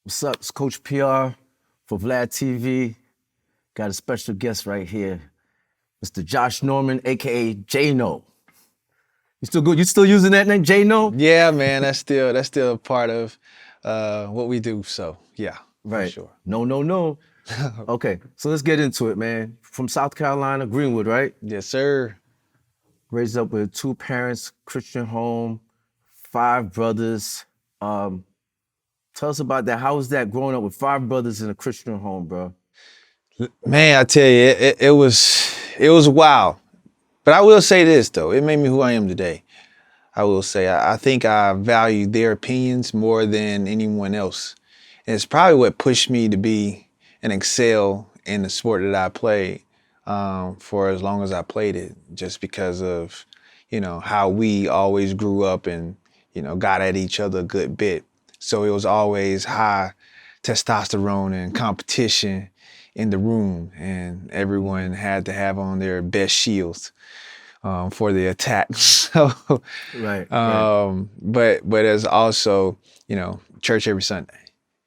What's up? It's Coach PR for Vlad TV. Got a special guest right here, Mr. Josh Norman, aka J-No. You still good? You still using that name, J-No? Yeah, man, that's still a part of what we do. So yeah, for Right. sure. No, no, no. Okay, so let's get into it, man. From South Carolina, Greenwood, right? Yes, sir. Raised up with two parents, Christian home, five brothers. Um, Tell us about that. How was that growing up with five brothers in a Christian home, bro? Man, I tell you, it was wild. But I will say this though, it made me who I am today. I will say I think I value their opinions more than anyone else. And it's probably what pushed me to be and excel in the sport that I played for as long as I played it, just because of, how we always grew up and, got at each other a good bit. So it was always high testosterone and competition in the room, and everyone had to have on their best shields for the attack. So, Right, right, but as also, church every Sunday.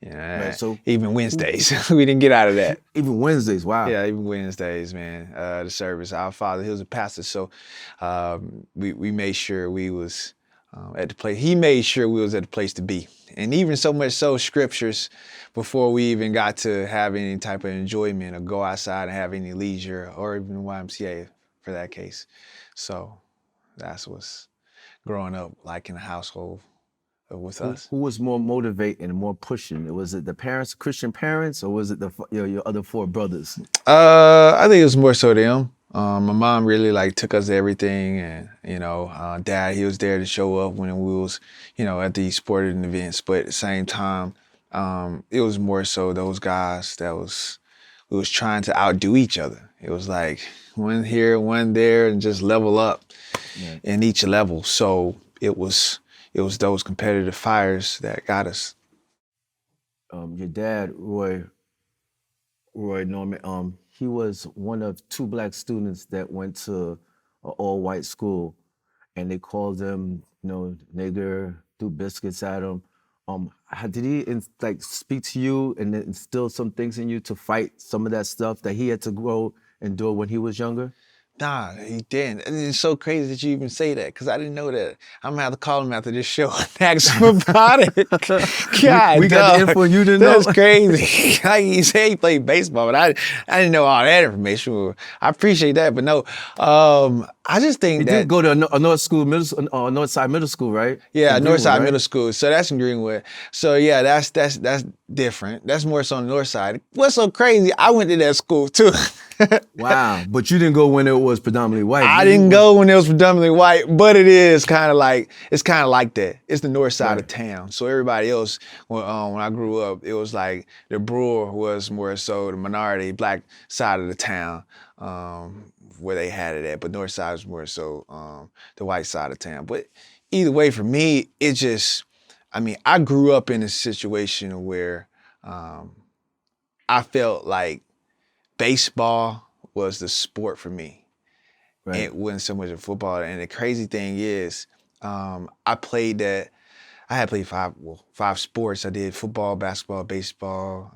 right. So Even who Wednesdays, we didn't get out of that. even Wednesdays, wow. Yeah, even Wednesdays, man. The service. Our father, he was a pastor, so we made sure we was at the place. He made sure we was at the place to be, and even so much so, scriptures before we even got to have any type of enjoyment or go outside and have any leisure, or even YMCA for that case. So that's what's growing up like in the household with Who us. who was more motivating and more pushing? Was it the parents, Christian parents, or was it your other four brothers? I think it was more so them. My mom really like took us to everything, and dad, he was there to show up when we was at these sporting events. But at the same time, it was more so those guys that we was trying to outdo each other. It was like one here, one there, and just level up Right. in each level. So it was those competitive fires that got us. Your dad, Roy Norman, he was one of two black students that went to an all-white school, and they called him, nigger, threw biscuits at him. Did he like speak to you and instill some things in you to fight some of that stuff that he had to grow and do when he was younger? Nah, he didn't. And it's so crazy that you even say that, because I didn't know that. I'm gonna have to call him after this show and ask him about it. God, We got the dog, info you didn't that's know. crazy. Like he said, he played baseball, but I didn't know all that information. I appreciate that, but no, I just He think did that. go to a North School North Side Middle School, right? Yeah, In Greenwood, Northside right? Middle School. So that's in Greenwood. So yeah, that's different. That's more so on the north side. What's so crazy? I went to that school too. Wow, but you didn't go when it was predominantly white. I You didn't went go when it was predominantly white, but it is kind of like that. It's the north side right. of town. So everybody else, when I grew up, it was like the Brewer was more so the minority black side of the town, where they had it at. But north side was more so the white side of town. But either way, for me, it just, I mean, I grew up in a situation where um, I felt like baseball was the sport for me. Right. It wasn't so much of football. And the crazy thing is, I played that. I had played five sports. I did football, basketball, baseball,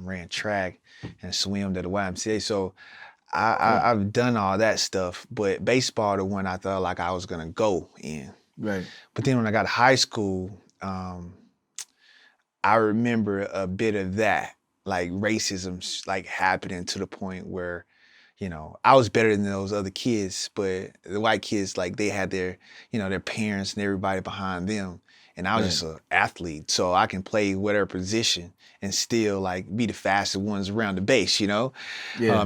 ran track, and swam at the YMCA. So Oh, I've done all that stuff. But baseball, the one I thought like I was gonna go in. right. But then when I got to high school, I remember a bit of that, like racism, like happening to the point where, I was better than those other kids, but the white kids, like they had their parents and everybody behind them, and I was Right. just an athlete, so I can play whatever position and still like be the fastest ones around the base, Yeah.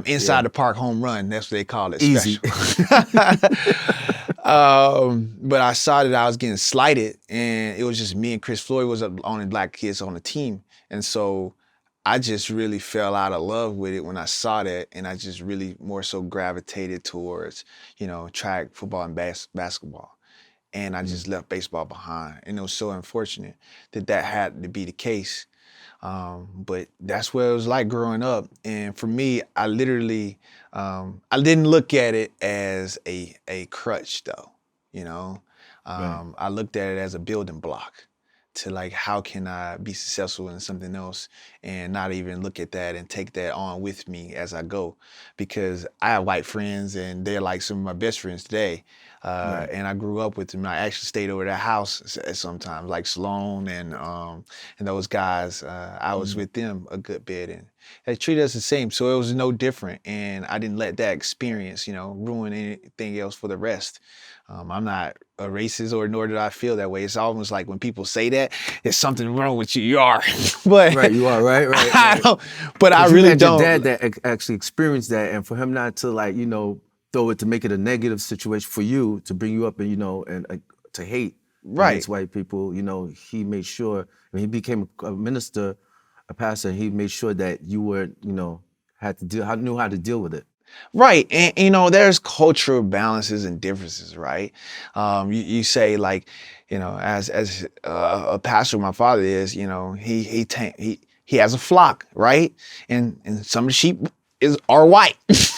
inside Yeah. the park home run. That's what they call it, Easy. special. But I saw that I was getting slighted, and it was just me and Chris Floyd was the only black kids on the team, and so I just really fell out of love with it when I saw that, and I just really more so gravitated towards, track, football, and basketball, and I Mm. just left baseball behind, and it was so unfortunate that had to be the case. But that's what it was like growing up. And for me, I literally, I didn't look at it as a crutch though, you know. Right. I looked at it as a building block to like, how can I be successful in something else and not even look at that and take that on with me as I go. Because I have white friends and they're like some of my best friends today. Right. And I grew up with them. I actually stayed over their house sometimes, like Sloan and those guys. I was with them a good bit, and they treated us the same. So it was no different, and I didn't let that experience, ruin anything else for the rest. I'm not a racist, or nor did I feel that way. It's almost like when people say that, there's something wrong with you. You are, but Right, you are right. I don't. But I But you really had your don't. dad that actually experienced that, and for him not to like, throw it to make it a negative situation for you to bring you up and to hate Right. against white people, he made sure when he became a minister, a pastor, he made sure that you were, had to knew how to deal with it. Right. And, there's cultural balances and differences, right? You say like, as a pastor, my father is, he has a flock, right? And some of the sheep are white,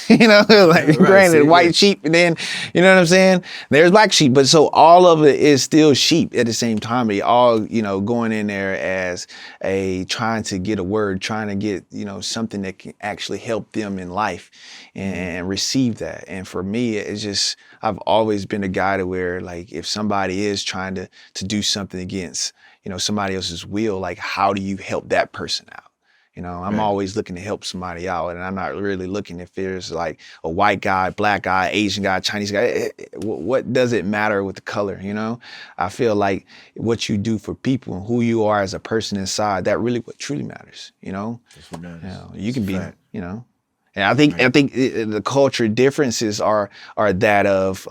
like Right. granted, See, yeah. white sheep, and then, you know what I'm saying? There's black sheep, but so all of it is still sheep at the same time. They all, going in there as trying to get a word, trying to get, something that can actually help them in life and receive that. And for me, it's just, I've always been a guy to where like, if somebody is trying to do something against, somebody else's will, like how do you help that person out? I'm Right. always looking to help somebody out, and I'm not really looking if there's like a white guy, black guy, Asian guy, Chinese guy. What does it matter with the color? I feel like what you do for people and who you are as a person inside, that really what truly matters. That's what matters. You It's can a be, fact. and I think Right. the culture differences are that of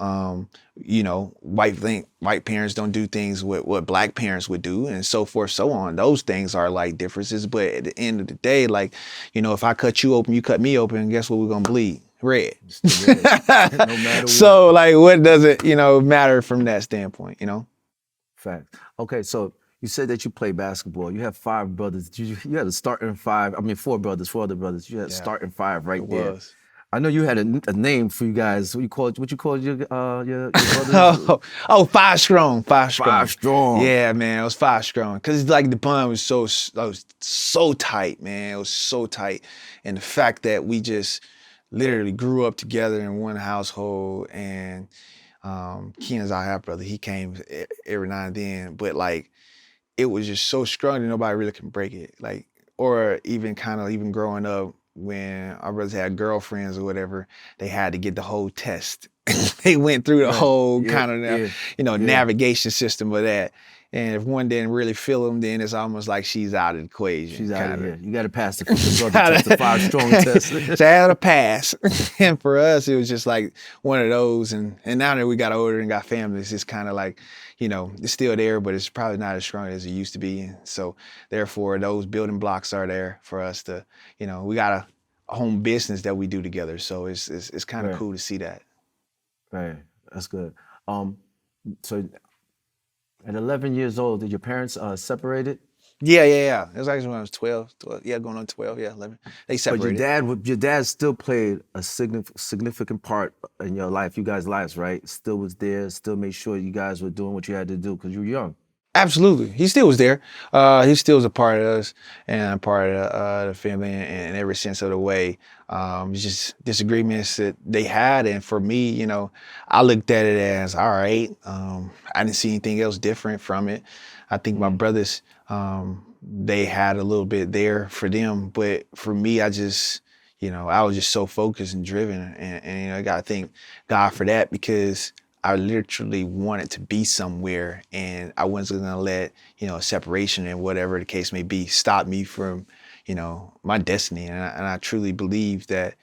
white parents don't do things what black parents would do, and so forth, so on. Those things are like differences, but at the end of the day, like, if I cut you open, you cut me open, guess what? We're gonna bleed red. It's the red. No matter what. So like, what does it matter from that standpoint? Fact. Okay, so you said that you play basketball. You have five brothers. You had a starting five. I mean, four other brothers. You had a Yeah, starting five it right there. was. I know you had a name for you guys. What you called your brothers? Oh, five strong, five Five strong. strong. Yeah, man, it was five strong. Cause like the bond was so tight, man. It was so tight, and the fact that we just literally grew up together in one household. And Keenan's our half brother. He came every now and then, but like it was just so strong that nobody really can break it. Like, or even kind of even growing up when our brothers had girlfriends or whatever, they had to get the whole test. They went through the Right. whole Yeah. kind of, Yeah. Yeah. navigation system of that. And if one didn't really feel them, then it's almost like she's out of the equation. She's out of Kind here. of. You got to pass the brother test, the five strong test. So I had a pass. And for us, it was just like one of those. And now that we got older and got families, it's kind of like, it's still there, but it's probably not as strong as it used to be. And so therefore, those building blocks are there for us to, we got a home business that we do together. So it's kind of Right. cool to see that. Right. That's good. So at 11 years old, did your parents separated? Yeah. It was actually when I was 12. Yeah, going on 12. Yeah, 11. They But separated. your dad still played a significant part in your life, you guys' lives, right? Still was there, still made sure you guys were doing what you had to do because you were young. Absolutely. He still was there. He still was a part of us and a part of the family in every sense of the way. It's just disagreements that they had. And for me, I looked at it as, all right, I didn't see anything else different from it. I think my brothers, they had a little bit there for them. But for me, I just, I was just so focused and driven. And I got to thank God for that, because I literally wanted to be somewhere, and I wasn't gonna let, separation and whatever the case may be stop me from, my destiny. And I truly believe that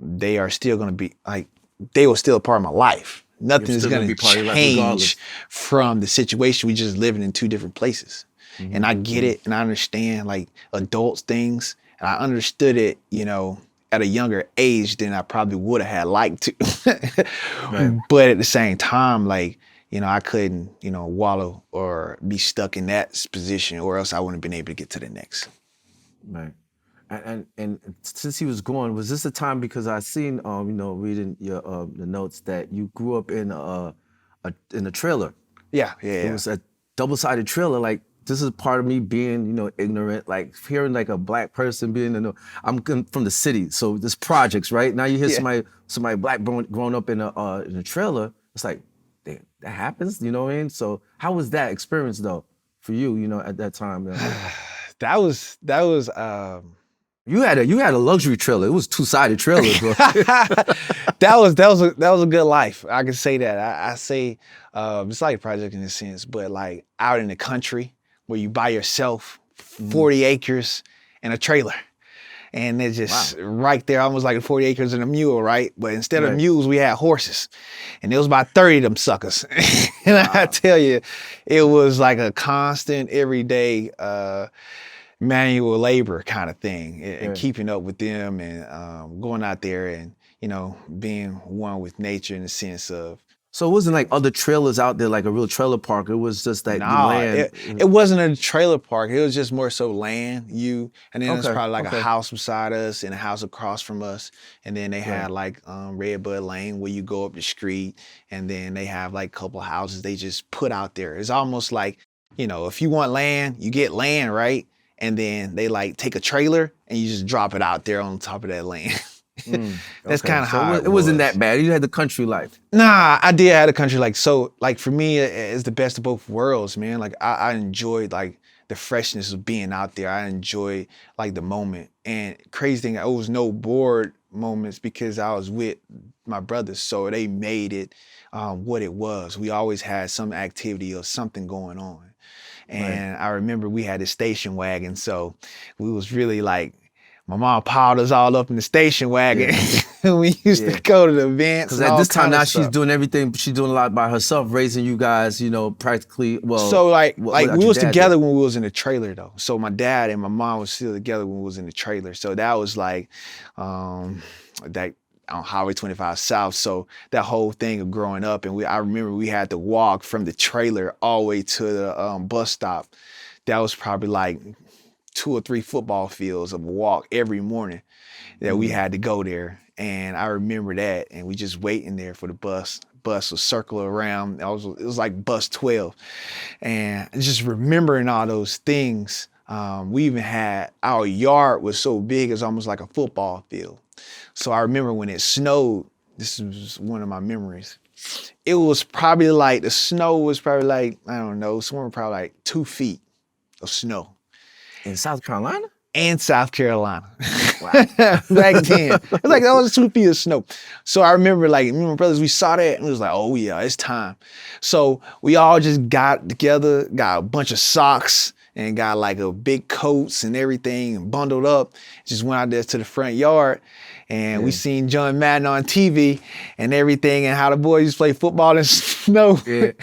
they are still gonna be like, they were still a part of my life. Nothing is still gonna gonna be part of your life regardless. change from the situation. We just living in two different places. And I get it, and I understand like adults things, and I understood it, at a younger age than I probably would have had liked to. Right. But at the same time, like, I couldn't, wallow or be stuck in that position, or else I wouldn't have been able to get to the next. Right. And since he was gone, was this a time, because I seen reading your the notes, that you grew up in a trailer. Yeah. It was at double-sided trailer, like this is part of me being, ignorant, like hearing like a black person being from the city, so this projects, right? Now you hear Yeah. somebody black growing up in a trailer, it's like that happens, you know what I mean? So how was that experience though for you, at that time? That was You had a luxury trailer. It was two-sided trailer, bro. that was a good life. I can say that. I say it's like a project in a sense, but like out in the country where you by yourself, 40 acres and a trailer. And it's just right there, almost like 40 acres and a mule, right? But instead of mules, we had horses. And there was about 30 of them suckers. And I tell you, it was like a constant, everyday manual labor kind of thing, and keeping up with them and going out there and, being one with nature in the sense of. So it wasn't like other trailers out there, like a real trailer park. It was just like the land. It wasn't a trailer park. It was just more so land. And then there's probably like a house beside us and a house across from us. And then they had like Redbud Lane where you go up the street, and then they have like a couple houses they just put out there. It's almost like, if you want land, you get land, right? And then they like take a trailer and you just drop it out there on top of that land. That's kind of how it wasn't that bad. You had the country life. Nah, I did have a country like, so like for me, it's the best of both worlds, man. Like I enjoyed like the freshness of being out there. I enjoyed like the moment. And crazy thing, there was no bored moments because I was with my brothers. So they made it what it was. We always had some activity or something going on. And I remember we had a station wagon. So we was really like, my mom piled us all up in the station wagon. We used to go to the events. Because at this time now she's doing everything. She's doing a lot by herself, raising you guys, practically. Well, so like we was together when we was in the trailer though. So my dad and my mom was still together when we was in the trailer. So that was like that on Highway 25 South. So that whole thing of growing up, and I remember we had to walk from the trailer all the way to the bus stop. That was probably like 2 or 3 football fields of a walk every morning that we had to go there. And I remember that, and we just waiting there for the bus. Bus would circle around. It was like bus 12. And just remembering all those things. We even had, our yard was so big, it's almost like a football field. So I remember when it snowed, this was one of my memories. It was probably like, the snow was probably like, I don't know, somewhere probably like 2 feet of snow. In South Carolina? And South Carolina. Wow. Back then. It was like, that was 2 feet of snow. So I remember like, me and my brothers, we saw that and it was like, oh yeah, it's time. So we all just got together, got a bunch of socks and got like a big coats and everything and bundled up. Just went out there to the front yard. And we seen John Madden on TV and everything and how the boys used to play football in snow. Yeah.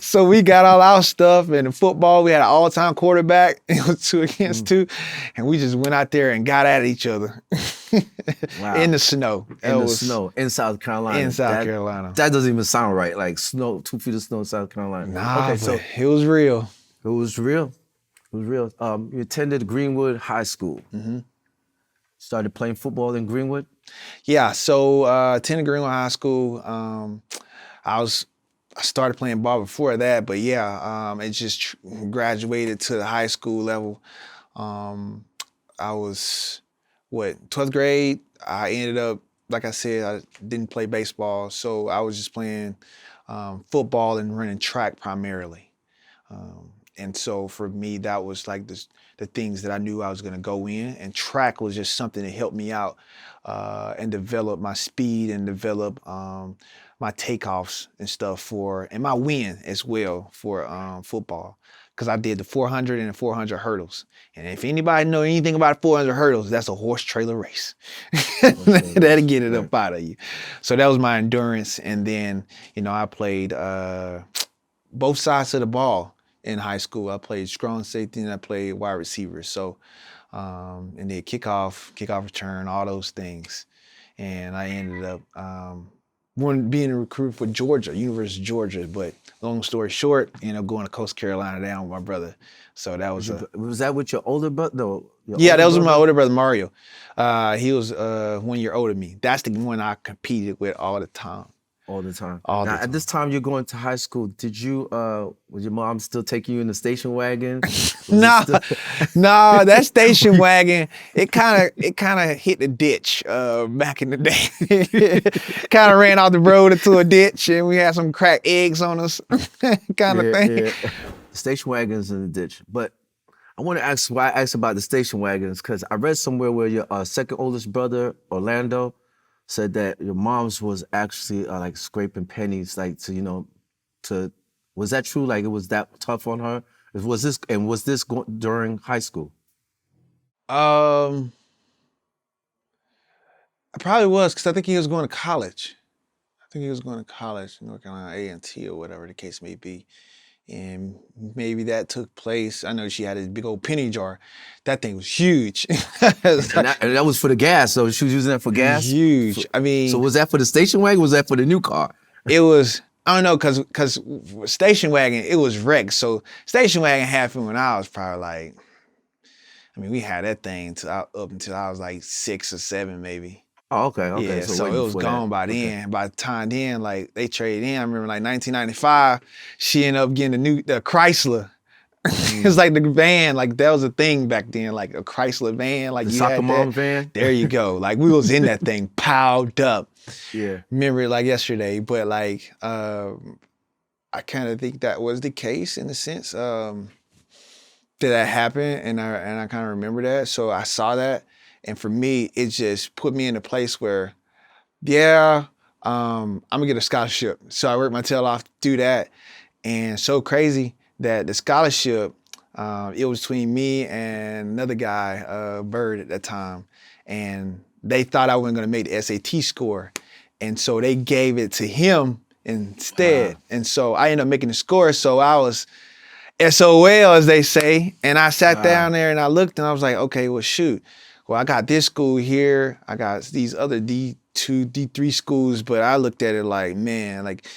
So we got all our stuff, and in football, we had an all-time quarterback. It was 2 against 2. And we just went out there and got at each other in the snow. Snow in South Carolina. In South Carolina. That doesn't even sound right. Like snow, 2 feet of snow in South Carolina. Nah, okay, so it was real. It was real. It was real. You attended Greenwood High School. Mm-hmm. Started playing football in Greenwood? Yeah, so attended Greenwood High School. I started playing ball before that, but yeah, it just graduated to the high school level. I was, 12th grade. I ended up, like I said, I didn't play baseball, so I was just playing football and running track primarily. And so for me, that was like the things that I knew I was going to go in. And track was just something that helped me out and develop my speed and develop my takeoffs and stuff and my win as well for football. Because I did the 400 and the 400 hurdles. And if anybody know anything about 400 hurdles, that's a horse trailer race. That'll get it up out of you. So that was my endurance. And then, I played both sides of the ball. In high school, I played strong safety and I played wide receiver. So, and then kickoff return, all those things. And I ended up being a recruit for Georgia, University of Georgia. But long story short, going to Coast Carolina down with my brother. So that was was that with your older brother? That was with my older brother, Mario. He was 1 year older than me. That's the one I competed with all the time. All the time. all Now, the at this time. time you're going to high school, did you, was your mom still taking you in the station wagon? Was it Nah, still? nah, that station wagon, it kind of hit the ditch back in the day. Kind of ran off the road into a ditch, and we had some cracked eggs on us, kind of Yeah, thing. yeah. The station wagon's in the ditch. But I want to ask why I asked about the station wagons, because I read somewhere where your second oldest brother, Orlando, said that your mom's was actually like scraping pennies, like to, to, was that true? Like it was that tough on her? Was this during high school? Um, I probably was because I think he was going to college. I think he was going to college, North Carolina A&T or whatever the case may be. And maybe that took place. I know she had a big old penny jar. That thing was huge. It's And like, that was for the gas. So she was using that for gas. huge. I So mean, was that for the station wagon? Or was that for the new car? it was, I don't know, cause station wagon, it was wrecked. So station wagon happened when I was probably like, I mean, we had that thing up until I was like 6 or 7 maybe. Oh, okay, okay. Yeah, So so way it was before that. gone by Okay. then. By the time then, like they traded in. I remember like 1995, she ended up getting the Chrysler. It's Mm. like the van, like that was a thing back then, like a Chrysler van, like The you soccer had that. mom van? There you go. Like we was in that thing, piled up. Yeah. Remember it like yesterday, but like I kind of think that was the case in a sense. That happened, and I kind of remember that. So I saw that, and for me, it just put me in a place where, yeah, I'm gonna get a scholarship. So I worked my tail off to do that, and so crazy that the scholarship, it was between me and another guy, Bird at that time, and they thought I wasn't gonna make the SAT score, and so they gave it to him instead, Wow. and so I ended up making the score. So I was SOL, as they say. And I sat down Wow. there and I looked and I was like, okay, well, shoot. Well, I got this school here. I got these other D2, D3 schools, but I looked at it like, man, like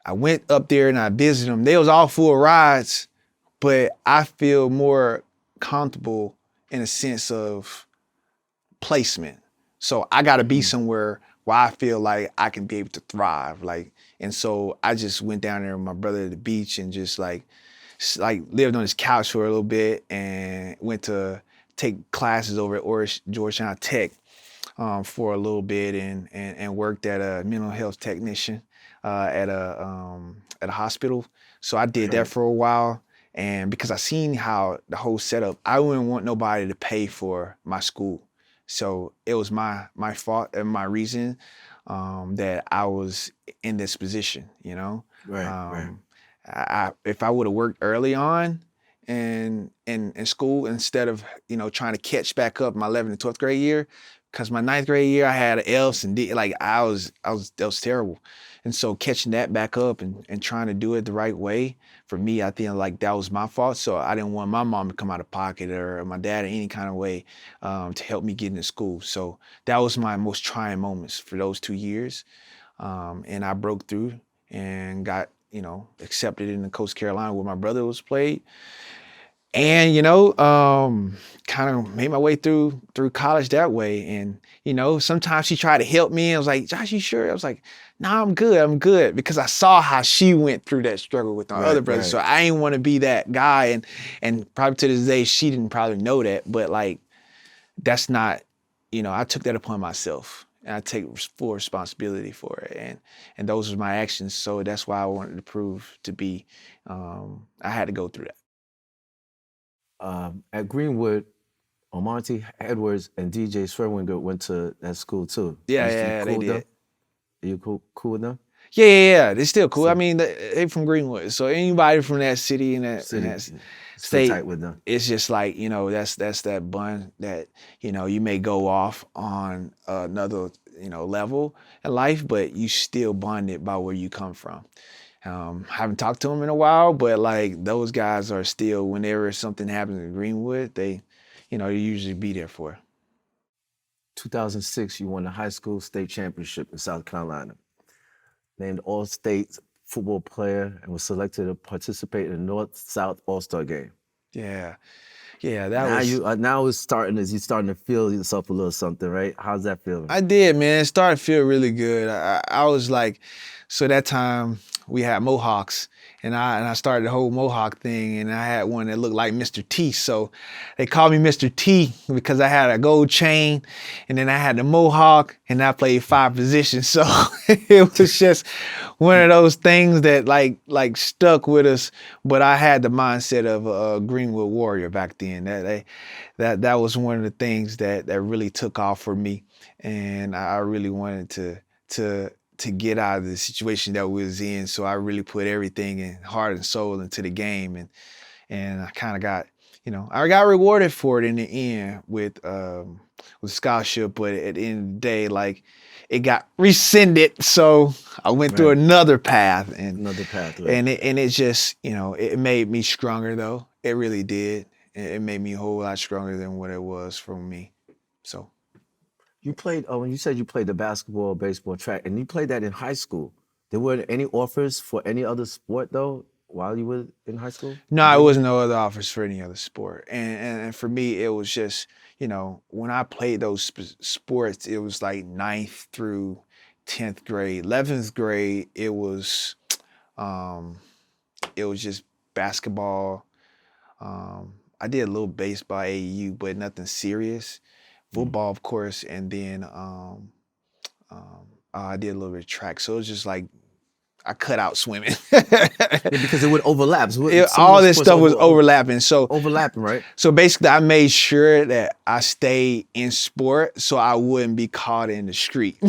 I went up there and I visited them. They was all full rides, but I feel more comfortable in a sense of placement. So I got to be Mm. somewhere where I feel like I can be able to thrive. Like, and so I just went down there with my brother at the beach and just like lived on his couch for a little bit and went to take classes over at Georgetown Tech for a little bit and worked at a mental health technician at a hospital. So I did that Right. for a while. And because I seen how the whole setup, I wouldn't want nobody to pay for my school. So it was my fault and my reason that I was in this position, you know. Right. Right. Um, if I would have worked early on in school instead of trying to catch back up my 11th and 12th grade year, because my ninth grade year I had F's and D, like that was terrible, and so catching that back up and trying to do it the right way for me, I think like that was my fault. So I didn't want my mom to come out of pocket or my dad in any kind of way to help me get into school. So that was my most trying moments for those 2 years, and I broke through and got accepted into Coast Carolina where my brother was played, and kind of made my way through college that way. And sometimes she tried to help me and I was like, Josh, you sure? I was like, nah, I'm good, because I saw how she went through that struggle with my other Right. brothers, so Right. I didn't want to be that guy. And probably to this day she didn't probably know that, but like that's not, I took that upon myself and I take full responsibility for it, and those were my actions. So that's why I wanted to prove to be, I had to go through that. At Greenwood, Monty Edwards and DJ Swerwinger went to that school too. Yeah, You yeah, cool they with them? did. Are you cool with them? Yeah. They're still cool. I So mean, they from Greenwood, so anybody from that city and city, that still state, tight with them. it's just like that's that bond that you may go off on another level in life, but you still bonded by where you come from. Haven't talked to them in a while, but like those guys are still, whenever something happens in Greenwood, they usually be there for. 2006, you won the high school state championship in South Carolina. Named All-State football player and was selected to participate in the North-South All-Star game. Yeah. Yeah, that Now was. you now it's starting as you starting to feel yourself a little something, right? How's that feeling? I did, man. It started to feel really good. I was like, so that time we had Mohawks, and I started the whole Mohawk thing, and I had one that looked like Mr. T. So they called me Mr. T because I had a gold chain, and then I had the Mohawk, and I played 5 positions. So it was just one of those things that like stuck with us. But I had the mindset of a Greenwood Warrior back then. That was one of the things that really took off for me, and I really wanted to get out of the situation that we was in. So I really put everything in heart and soul into the game, and I kind of got, I got rewarded for it in the end with scholarship. But at the end of the day, like, it got rescinded, so I went through Right. another path, Another path, right? and it just, it made me stronger though. It really did. It made me a whole lot stronger than what it was from me. So You played, when you said you played the basketball, baseball, track, and you played that in high school. There weren't any offers for any other sport though while you were in high school? You no, it didn't? wasn't no other offers for any other sport, and for me, it was just, when I played those sports, it was like ninth through 10th grade. 11th grade, um, it was just basketball. I did a little baseball AAU, but nothing serious. Mm. Football, of course, and then I did a little bit of track. So it was just like I cut out swimming. Yeah, because it would overlap. Some of All the this sports stuff was overlapping. So overlapping, right? so basically, I made sure that I stayed in sport so I wouldn't be caught in the street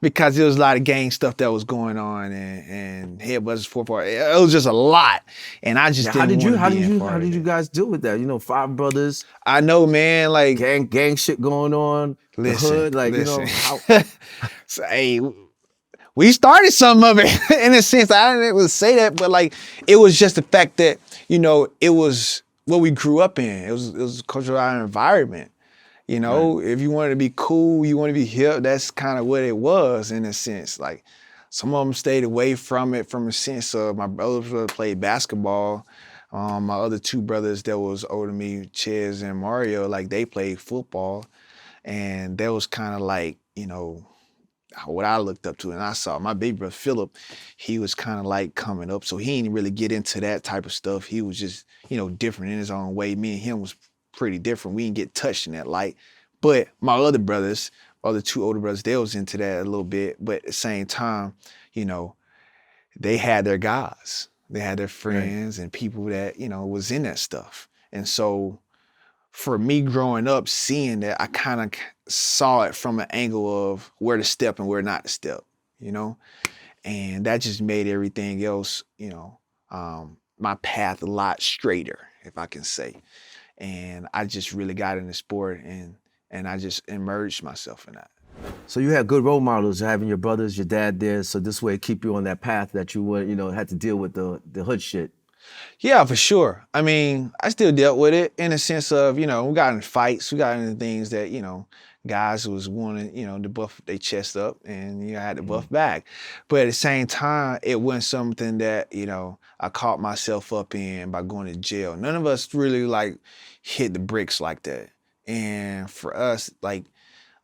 because there was a lot of gang stuff that was going on, and head buzzers, 4 It was just a lot, and I just Yeah, didn't want to be in how part did of you it. guys deal with that? You know, five brothers, I know, man. Like, gang shit going on, the listen, hood, like, you listen. know, how So, hey, we started some of it in a sense. I didn't really say that, but like, it was just the fact that, it was what we grew up in. It was a cultural environment. right. If you wanted to be cool, you want to be hip, that's kind of what it was in a sense. Like, some of them stayed away from it from a sense of my brother played basketball. My other two brothers that was older than me, Ches and Mario, like, they played football. And that was kind of like, what I looked up to. And I saw my big brother Philip, he was kind of like coming up. So he didn't really get into that type of stuff. He was just, different in his own way. Me and him was pretty different. We didn't get touched in that light. But my other brothers, my other two older brothers, they was into that a little bit. But at the same time, you know, they had their guys. They had their Right. friends and people that, was in that stuff. And so for me growing up, seeing that, I kind of saw it from an angle of where to step and where not to step, you know? And that just made everything else, my path a lot straighter, if I can say. And I just really got into sport, and I just immersed myself in that. So you had good role models, having your brothers, your dad there, so this way keep you on that path that you would, you know, had to deal with the hood shit. Yeah, for sure. I mean, I still dealt with it in a sense of, we got in fights, we got into things that, guys was wanting, to buff their chest up, and I had to Mhm. buff back. But at the same time, it wasn't something that, I caught myself up in by going to jail. None of us really like hit the bricks like that. And for us, like,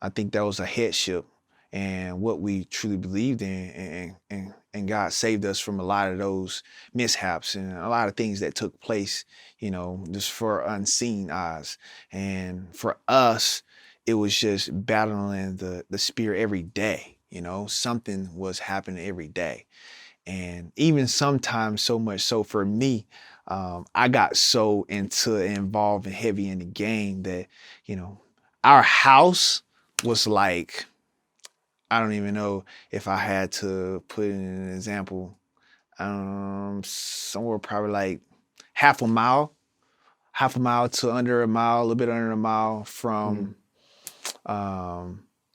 I think that was a headship and what we truly believed in, and God saved us from a lot of those mishaps and a lot of things that took place, just for unseen eyes. And for us, it was just battling the spirit every day. Something was happening every day. And even sometimes, so much so for me, I got so involved and heavy in the game that, you know, our house was like, I don't even know if I had to put in an example, somewhere probably like half a mile, half a mile to under a mile, a little bit under a mile Mhm. from,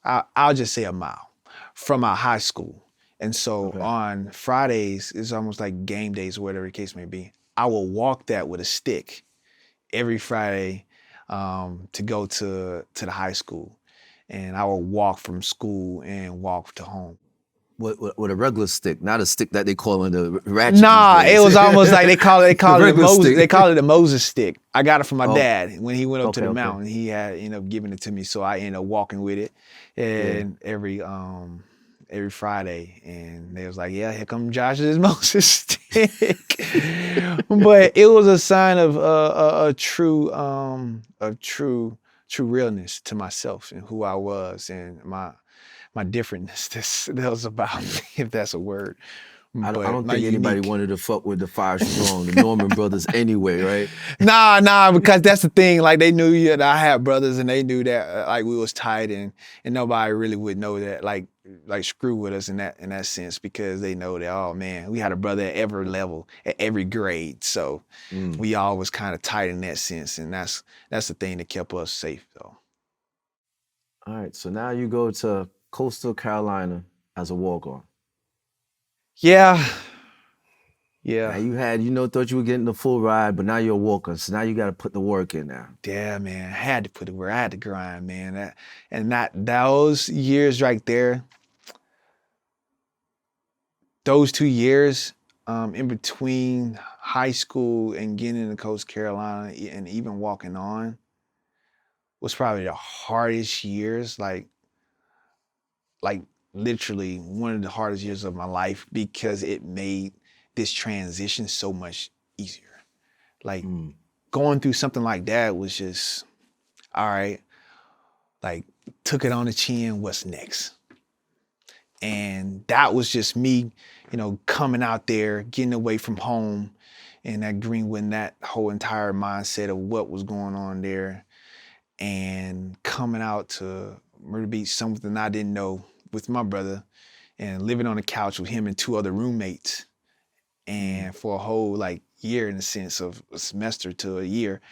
I'll just say a mile from our high school. And so Okay. on Fridays, it's almost like game days or whatever the case may be. I will walk that with a stick every Friday, to go to the high school. And I will walk from school and walk to home. with a regular stick, not a stick that they call in the ratchet Nah, these it days. was almost like they call it a regular Moses. stick. They call it a Moses stick. I got it from my Oh, dad when he went up to okay, the okay. mountain. He had ended up giving it to me, so I ended up walking with it, Yeah. and every Friday, and they was like, "Yeah, here come Josh's Moses stick." But it was a sign of true realness to myself and who I was and my differentness. That was about me, if that's a word. I But don't my think anybody unique. wanted to fuck with the Five Strong, the Norman brothers anyway, right? Nah, because that's the thing. Like they knew that I had brothers, and they knew that like we was tight, and nobody really would know that like screw with us in that sense because they know that, oh man, we had a brother at every level, at every grade, so Mm. we all was kind of tight in that sense, and that's the thing that kept us safe though. All right, so now you go to Coastal Carolina as a walk-on. Yeah, Now yeah. you had, thought you were getting the full ride, but now you're a walker, so now you got to put the work in now. Yeah, man, I had to put it where I had to grind, man. Those years right there, those 2 years in between high school and getting into Coast Carolina and even walking on was probably the hardest years, like literally one of the hardest years of my life because it made this transition so much easier. Like Mm. going through something like that was just, all right, like took it on the chin, what's next? And that was just me, coming out there, getting away from home and that Greenwood and that whole entire mindset of what was going on there and coming out to Myrtle Beach, something I didn't know with my brother and living on the couch with him and two other roommates. And for a whole like year in the sense of a semester to a year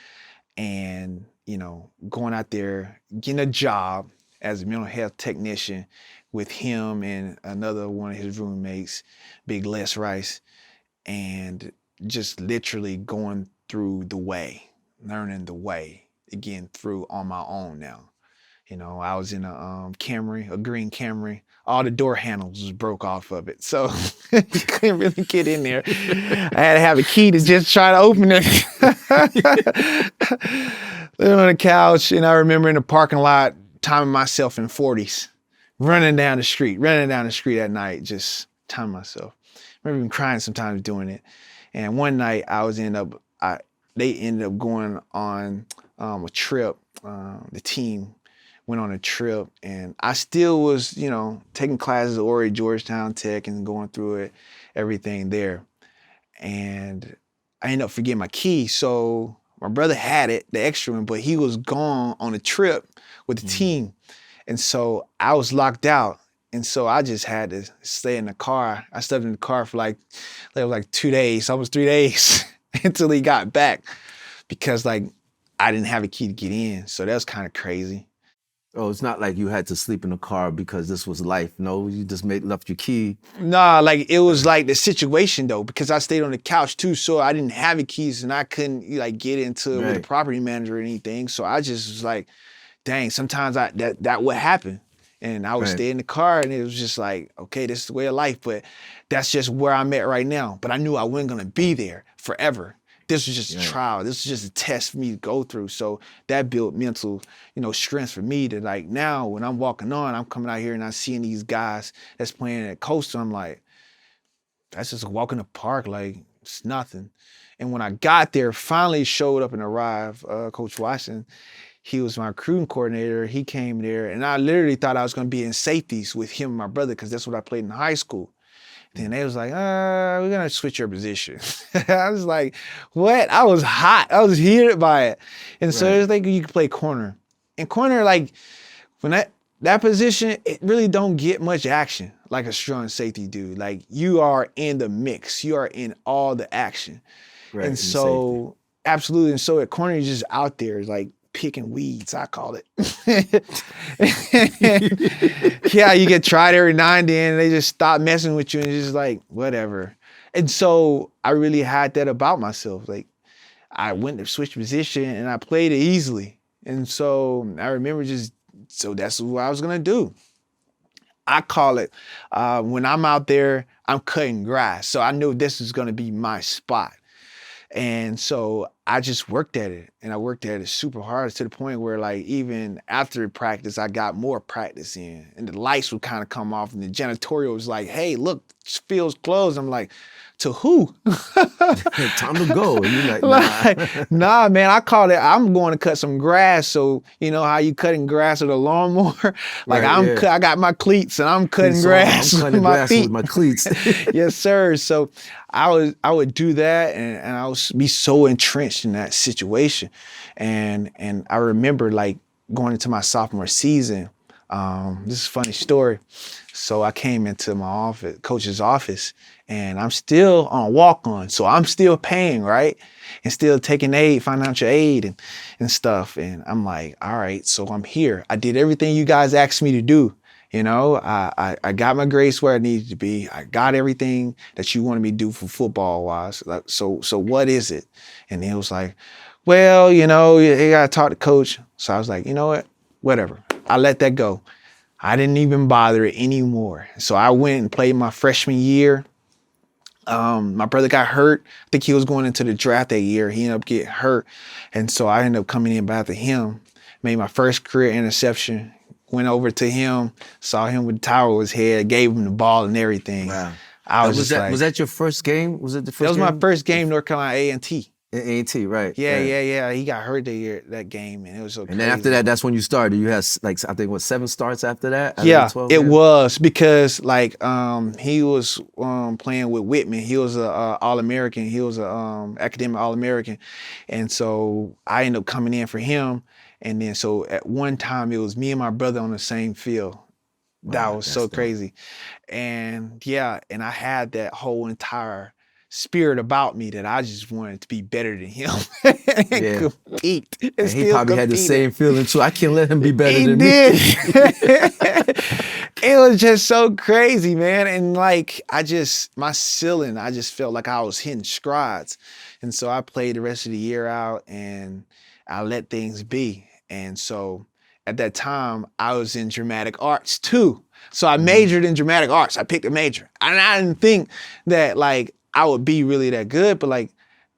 and, going out there, getting a job as a mental health technician with him and another one of his roommates, Big Les Rice, and just literally going through the way, learning the way again through on my own now. I was in a Camry, a green Camry. All the door handles was broke off of it, so you couldn't really get in there. I had to have a key to just try to open it. Living on the couch, and I remember in the parking lot, timing myself in 40s, running down the street at night, just timing myself. I remember even crying sometimes doing it. And one night they ended up going on a trip. The team went on a trip, and I still was, taking classes at Ori Georgetown Tech and going through it, everything there. And I ended up forgetting my key. So my brother had it, the extra one, but he was gone on a trip with the team. And so I was locked out. And so I just had to stay in the car. I slept in the car for like 2 days, almost 3 days until he got back because I didn't have a key to get in. So that was kind of crazy. Oh, it's not like you had to sleep in the car because this was life. No, you just left your key. Nah, it was like the situation though, because I stayed on the couch too, so I didn't have the keys and I couldn't get into it with the property manager or anything. So I just was like, dang, sometimes that would happen. And I would stay in the car and it was just like, okay, this is the way of life, but that's just where I'm at right now. But I knew I wasn't gonna be there forever. This was just a trial. This was just a test for me to go through. So that built mental, strength for me to now when I'm walking on, I'm coming out here and I'm seeing these guys that's playing at Coastal. I'm like, that's just a walk in the park. It's nothing. And when I got there, finally showed up and arrived, Coach Washington, he was my recruiting coordinator. He came there and I literally thought I was going to be in safeties with him and my brother because that's what I played in high school. Then they was like, we're going to switch your position. I was like, what? I was hot. I was heated by it. And so it's like you can play corner. And corner, when that position, it really don't get much action like a strong safety do. You are in the mix. You are in all the action. Right, and so, absolutely. And so at corner, you're just out there, picking weeds, I call it. Yeah, you get tried every now and then, and they just stop messing with you, and it's just whatever. And so I really had that about myself. I went to switch position, and I played it easily. And so I remember so that's what I was gonna do. I call it, when I'm out there, I'm cutting grass. So I knew this was going to be my spot. And so I just worked at it, and I worked at it super hard to the point where, like, even after practice, I got more practice in, and the lights would kind of come off, and the janitorial was like, "Hey, look, field's closed." I'm like, "To who?" Time to go. And you're like, nah. Like, nah, man, I call it, I'm going to cut some grass. So, you know how you cutting grass with a lawnmower? Like, Right, yeah. I got my cleats and I'm cutting So grass I'm with cutting my grass feet. with my cleats. Yes, sir. So I would do that, and I would be so entrenched in that situation. And I remember, like, going into my sophomore season. This is a funny story. So I came into my office, coach's office, and I'm still on walk-on. So I'm still paying, right? And still taking aid, financial aid and stuff. And I'm like, all right, so I'm here. I did everything you guys asked me to do. You know, I got my grades where I needed to be. I got everything that you wanted me to do for football wise. Like, so what is it? And he was like, well, you know, you gotta talk to coach. So I was like, you know what? Whatever. I let that go. I didn't even bother it anymore. So I went and played my freshman year. My brother got hurt. I think he was going into the draft that year. He ended up getting hurt. And so I ended up coming in after him, made my first career interception, went over to him, saw him with the towel over his head, gave him the ball and everything. Wow. I was just like, was that your first game? Was it the first that was game? my first game, North Carolina A&T. A&T, right. Yeah. He got hurt that game, and it was so And crazy. then after that, that's when you started. You had, like, I think, what, 7 starts after that? Yeah, 12 it games? was because, like, he was playing with Whitman. He was a All-American. He was a academic All-American, and so I ended up coming in for him. And then so at one time it was me and my brother on the same field. That Wow, was that's so dope. crazy. And yeah, and I had that whole entire spirit about me that I just wanted to be better than him and Yeah. compete. And he still probably had the competing. same feeling too. I can't let him be better He than did. me. It was just so crazy, man. And like, my ceiling, I just felt like I was hitting strides. And so I played the rest of the year out and I let things be. And so at that time, I was in dramatic arts too. So I majored in dramatic arts. I picked a major. And I didn't think that, like, I would be really that good, but, like,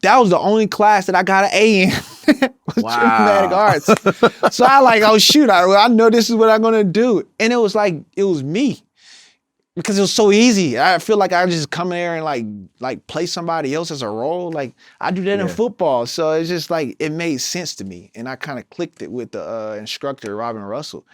that was the only class that I got an A in. Was dramatic Wow. arts. So I like, oh shoot, I know this is what I'm gonna do. And it was like, it was me. Because it was so easy. I feel like I just come there and like play somebody else as a role. Like, I do that in Yeah. football. So it's just like, it made sense to me. And I kind of clicked it with the instructor, Robin Russell.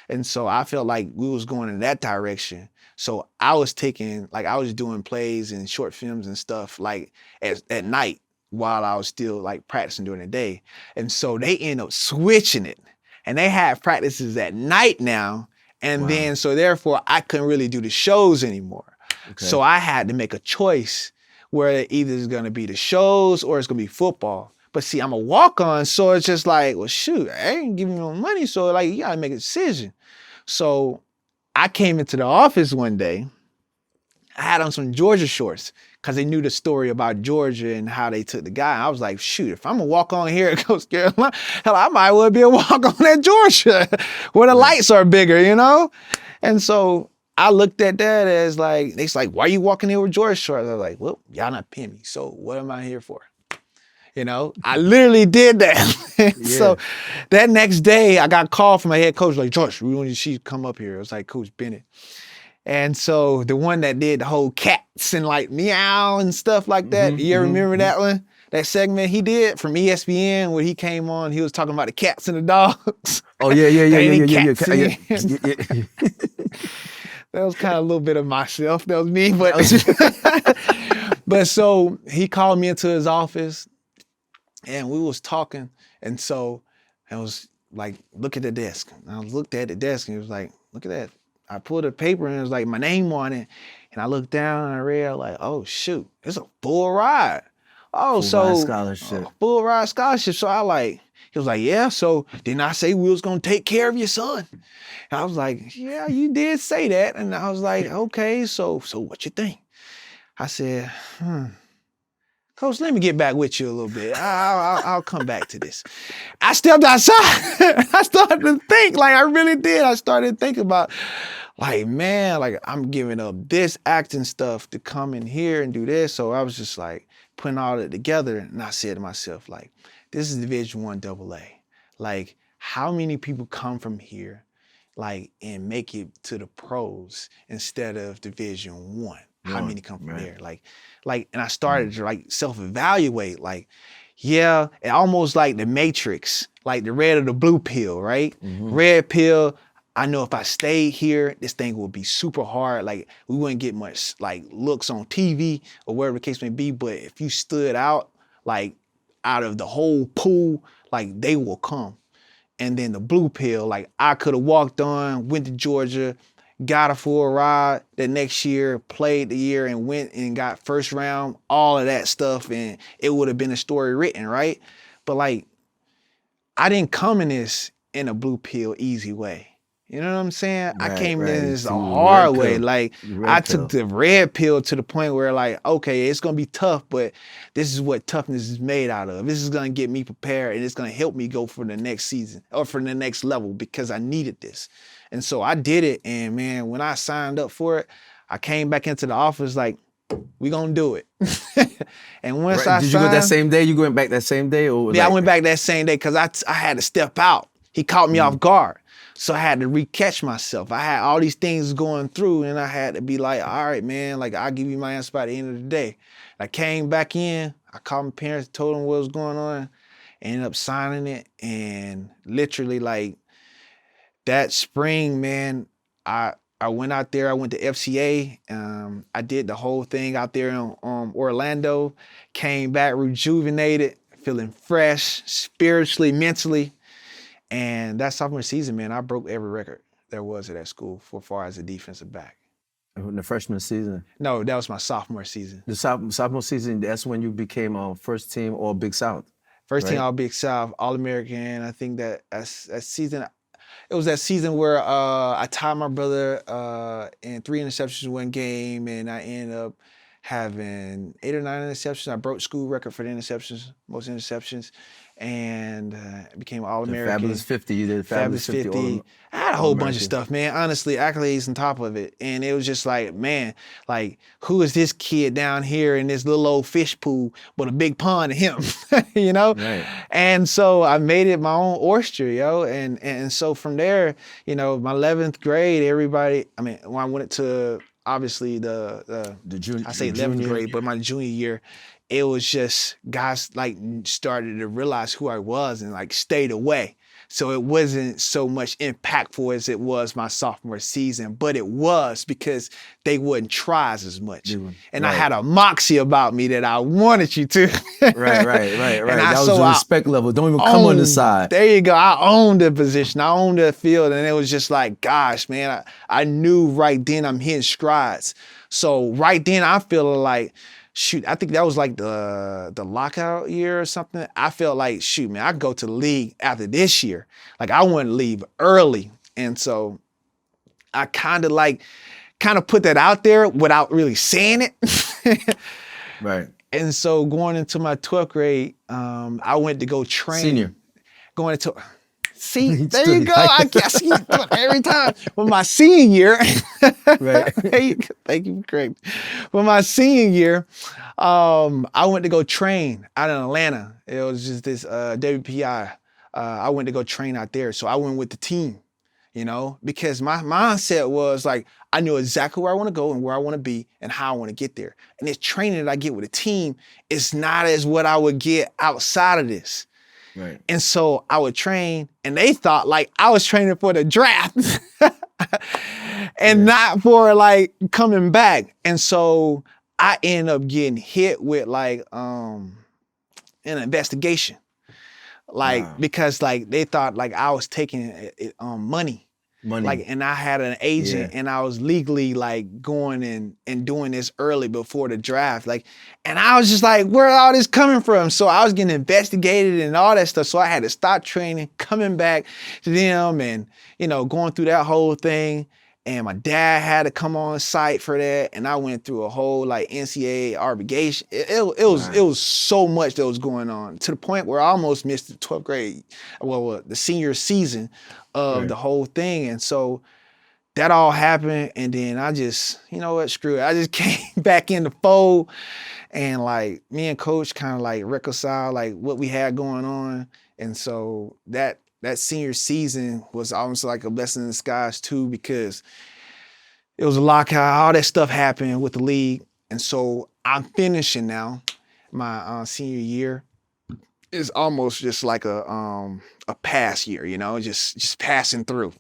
And so I felt like we was going in that direction. So I was doing plays and short films and stuff, like, at night while I was still, like, practicing during the day. And so they end up switching it. And they have practices at night now. And Wow. then, so therefore, I couldn't really do the shows anymore. Okay. So I had to make a choice where either it's going to be the shows or it's going to be football. But see, I'm a walk-on, so it's just like, well, shoot, I ain't giving you no money, so, like, you got to make a decision. So I came into the office one day. I had on some Georgia shorts because they knew the story about Georgia and how they took the guy. I was like, shoot, if I'm a walk-on here at Coast Carolina, hell, I might well be a walk-on at Georgia where the lights are bigger, you know? And so I looked at that as, like, they's like, why are you walking here with Georgia shorts? I was like, well, y'all not paying me, so what am I here for? You know, I literally did that. So that next day, I got a call from my head coach, like, Josh, we want you to come up here. It was like Coach Bennett. And so the one that did the whole cats and, like, meow and stuff like that, you ever remember that one? That segment he did from ESPN where he came on, he was talking about the cats and the dogs. Oh, yeah. That was kind of a little bit of myself. That was me, but but so he called me into his office and we was talking. And so I was like, look at the desk. And I looked at the desk and he was like, look at that. I pulled a paper and it was like my name on it. And I looked down and I read, like, oh shoot, it's a full ride. Oh, Full ride scholarship. Full ride scholarship. So he was like, yeah, so didn't I say we was gonna take care of your son? And I was like, yeah, you did say that. And I was like, okay, so what you think? I said, Coach, let me get back with you a little bit. I'll come back to this. I stepped outside. I started to think, like I really did. I started thinking about, like, man, like I'm giving up this acting stuff to come in here and do this. So I was just like putting all that together. And I said to myself, like, this is Division I AA. Like, how many people come from here, like, and make it to the pros instead of Division I? How many come from there? Like, and I started to like self-evaluate, like, yeah, it almost like the Matrix, like the red or the blue pill, right? Red pill, I know if I stayed here, this thing would be super hard. Like, we wouldn't get much like looks on TV or whatever the case may be. But if you stood out, like out of the whole pool, like they will come. And then the blue pill, like I could have walked on, went to Georgia, got a full ride the next year, played the year and went and got first round, all of that stuff. And it would have been a story written, right? But like, I didn't come in this in a blue pill easy way. You know what I'm saying? I came in this a hard way. Like I took the red pill to the point where like, okay, it's gonna be tough, but this is what toughness is made out of. This is gonna get me prepared and it's gonna help me go for the next season or for the next level because I needed this. And so I did it. And man, when I signed up for it, I came back into the office like, we gonna do it. And once I signed, did you go that same day? You went back that same day? Or yeah, I went back that same day because I had to step out. He caught me off guard. So I had to re-catch myself. I had all these things going through and I had to be like, all right, man, like I'll give you my answer by the end of the day. I came back in, I called my parents, told them what was going on, ended up signing it. And literally like that spring, man, I went out there, I went to FCA. I did the whole thing out there in Orlando, came back rejuvenated, feeling fresh, spiritually, mentally. And that sophomore season, man, I broke every record there was at that school for as far as a defensive back. In the freshman season? No, that was my sophomore season. The sophomore season, that's when you became first team All Big South. First team All Big South, All American. I think that season, it was that season where I tied my brother in 3 interceptions one game, and I ended up having 8 or 9 interceptions. I broke school record for the interceptions, most interceptions, and became All-American. Fabulous 50, you did Fabulous 50. I had a whole bunch of stuff, man. Honestly, accolades on top of it. And it was just like, man, like, who is this kid down here in this little old fish pool with a big pond to him, you know? Right. And so I made it my own oyster, yo. And so from there, you know, my 11th grade, everybody, I mean, when I went to, obviously, the junior, I say 11th grade, but my junior year, it was just guys like started to realize who I was and like stayed away. So it wasn't so much impactful as it was my sophomore season, but it was because they wouldn't try as much. And I had a moxie about me that I wanted you to. Right. That was the respect level. Don't even come on the side. There you go. I owned the position. I owned the field. And it was just like, gosh, man, I knew right then I'm hitting strides. So right then I feel like, shoot, I think that was like the lockout year or something. I felt like, shoot, man, I go to the league after this year. Like I want to leave early. And so I kind of put that out there without really saying it. Right. And so going into my 12th grade, I went to go train. Senior. Going into... See, there you go. I guess every time. Well, my senior year, right? Thank you for correcting. Well, my senior year, I went to go train out in Atlanta. It was just this WPI. I went to go train out there, so I went with the team. You know, because my mindset was like I knew exactly where I want to go and where I want to be and how I want to get there. And this training that I get with a team is not as what I would get outside of this. Right. And so I would train and they thought like I was training for the draft and not for like coming back. And so I ended up getting hit with like an investigation. Like, because like they thought like I was taking money. Like, and I had an agent and I was legally like going and doing this early before the draft. Like, and I was just like, where all this coming from? So I was getting investigated and all that stuff. So I had to stop training, coming back to them and, you know, going through that whole thing. And my dad had to come on site for that, and I went through a whole like NCAA arbitration. It Wow. was so much that was going on to the point where I almost missed the 12th grade, the senior season of Right. the whole thing. And so that all happened, and then I just, you know what, screw it. I just came back in the fold, and like me and coach kind of like reconciled like what we had going on. And so that senior season was almost like a blessing in disguise too, because it was a lockout, all that stuff happened with the league. And so I'm finishing now my senior year. It's almost just like a pass year, you know, just passing through.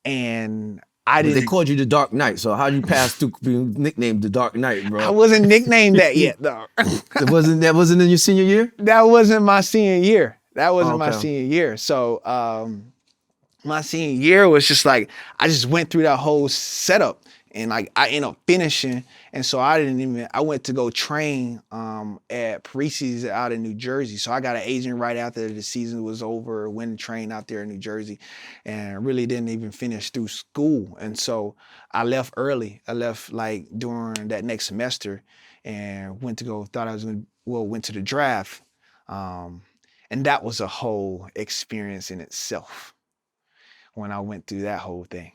And I But they didn't called you the Dark Knight. So how you pass through being nicknamed the Dark Knight, I bro? wasn't nicknamed that yet though. That wasn't in your senior year? That wasn't my senior year. That Oh, wasn't my okay. senior year. So my senior year was just like I just went through that whole setup, and like I ended up finishing. And so I went to go train at Parisi's out in New Jersey. So I got an agent right after the season was over, went and trained out there in New Jersey, and really didn't even finish through school. And so I left early. I left like during that next semester, and went to go, thought I was gonna, well, went to the draft. Um, and that was a whole experience in itself when I went through that whole thing.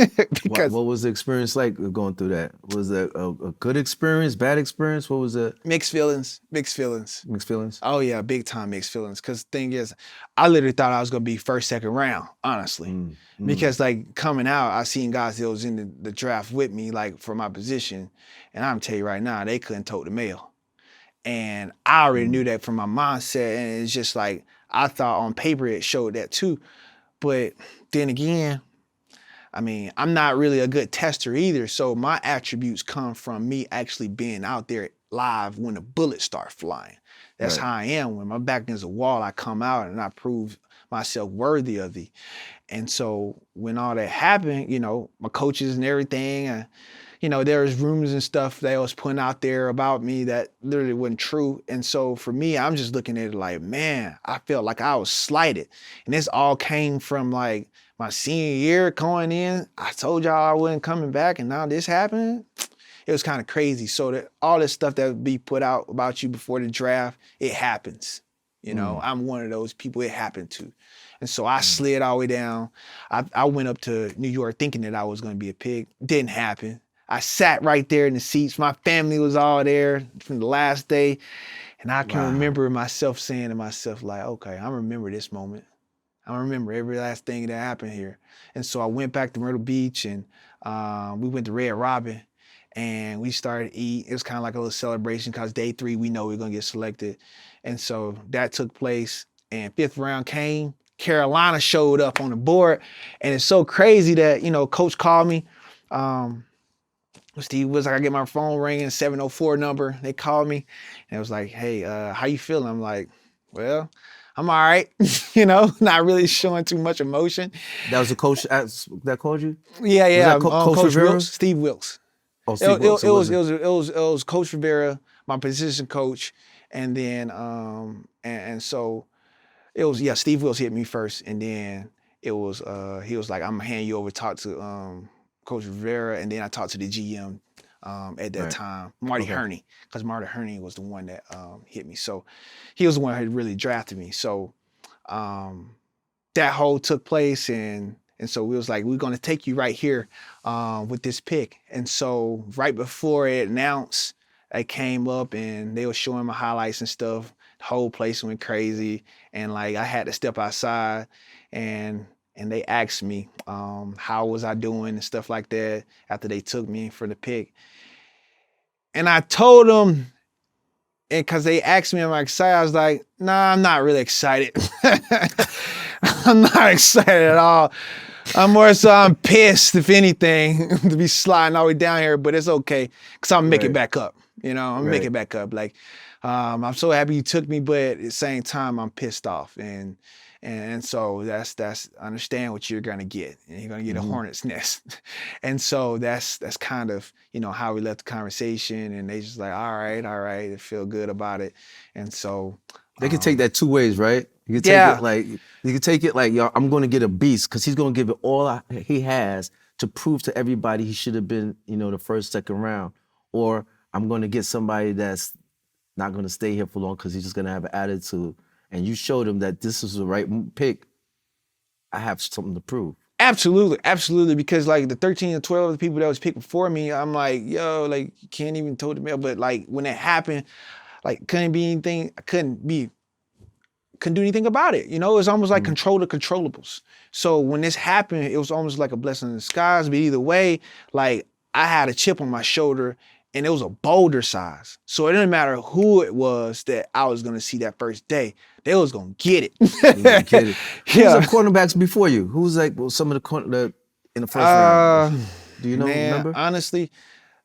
What Because what was the experience like of going through that? Was that a good experience, bad experience? What was the mixed feelings, mixed feelings. mixed feelings? Oh yeah, big time mixed feelings. Cause the thing is, I literally thought I was gonna be first, second round, honestly. Mm, mm, Because like coming out, I seen guys that was in the draft with me, like for my position. And I'm tell you right now, they couldn't tote the mail. And I already mm. knew that from my mindset. And it's just like I thought on paper it showed that too. But then again, I mean, I'm not really a good tester either. So my attributes come from me actually being out there live when the bullets start flying. That's Right. how I am. When my back against a wall, I come out and I prove myself worthy of thee. And so when all that happened, you know, my coaches and everything, you know, there was rumors and stuff they was putting out there about me that literally wasn't true. And so for me, I'm just looking at it like, man, I felt like I was slighted. And this all came from like my senior year going in. I told y'all I wasn't coming back, and now this happened. It was kind of crazy. So that all this stuff that would be put out about you before the draft, it happens. You know, Mm, I'm one of those people it happened to. And so I mm. slid all the way down. I went up to New York thinking that I was going to be a pig. Didn't happen. I sat right there in the seats. My family was all there from the last day. And I can Wow. remember myself saying to myself, like, okay, I remember this moment. I remember every last thing that happened here. And so I went back to Myrtle Beach, and we went to Red Robin, and we started to eat. It was kind of like a little celebration because day 3, we know we're going to get selected. And so that took place, and 5th round came. Carolina showed up on the board. And it's so crazy that, you know, coach called me. Steve was like, I get my phone ringing, 704 number. They called me, and it was like, hey, how you feeling? I'm like, well, I'm all right. You know, not really showing too much emotion. That was the coach that called you? Yeah, Was yeah. that Coach Coach Wilkes, Rivera? Steve Wilkes. Oh, It, Steve it, Wilkes. it It was it wasn't. was it was Coach Rivera, my position coach, and then and so it was, yeah, Steve Wilkes hit me first, and then it was he was like, I'm gonna hand you over, talk to Coach Rivera, and then I talked to the GM at that Right. time, Marty Okay. Herney, because Marty Herney was the one that hit me. So he was the one who had really drafted me. So um, that whole took place, and so we was like, we're gonna take you right here with this pick. And so right before it announced, I came up and they were showing my highlights and stuff. The whole place went crazy, and like I had to step outside, and they asked me how was I doing and stuff like that after they took me for the pick. And I told them, and because they asked me, am I excited? I was like, nah, I'm not really excited. I'm not excited at all. I'm pissed, if anything, to be sliding all the way down here, but it's okay, because I'm making Right. back up. You know, I'm making Right. back up. Like, I'm so happy you took me, but at the same time, I'm pissed off. And so that's understand what you're gonna get. And you're gonna get a Hmm. hornet's nest. And so that's kind of, you know, how we left the conversation. And they just like, all right, they feel good about it. And so They could take that two ways, right? You could take it yeah. like yo, I'm going to get a beast because he's going to give it all he has to prove to everybody he should have been, the first, second round, or I'm going to get somebody that's not going to stay here for long because he's just going to have an attitude. And you showed him that this is the right pick. I have something to prove. Absolutely, absolutely. Because like the 13 or 12 of the people that was picked before me, I'm like, yo, like you can't even told the mail. But like when it happened, like couldn't be anything. I couldn't do anything about it. It was almost like control the controllables. So when this happened, it was almost like a blessing in disguise. But either way, like I had a chip on my shoulder and it was a boulder size. So it didn't matter who it was that I was going to see that first day. They was going to get it. Get it. Who was the cornerbacks before you? Who was like some of the in the first round? Do you know? Man, remember? Honestly,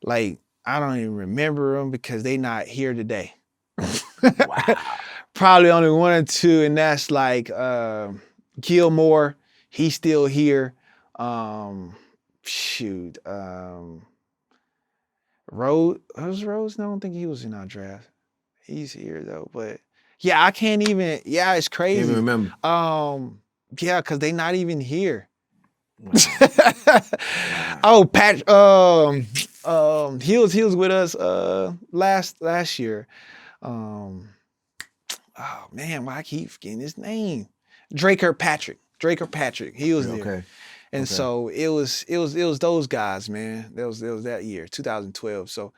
like I don't even remember them because they not here today. Wow. Probably only one or two, and that's like Gilmore. He's still here. Rose. Was Rose? No, I don't think he was in our draft. He's here though, but yeah, I can't even. Yeah, it's crazy. Can't even remember. Yeah, because they not even here. Wow. Oh, Pat. He was with us last year. Oh man, why I keep forgetting his name? Draker Patrick. He was there. Okay. And so it was those guys, man. That was that year, 2012. So,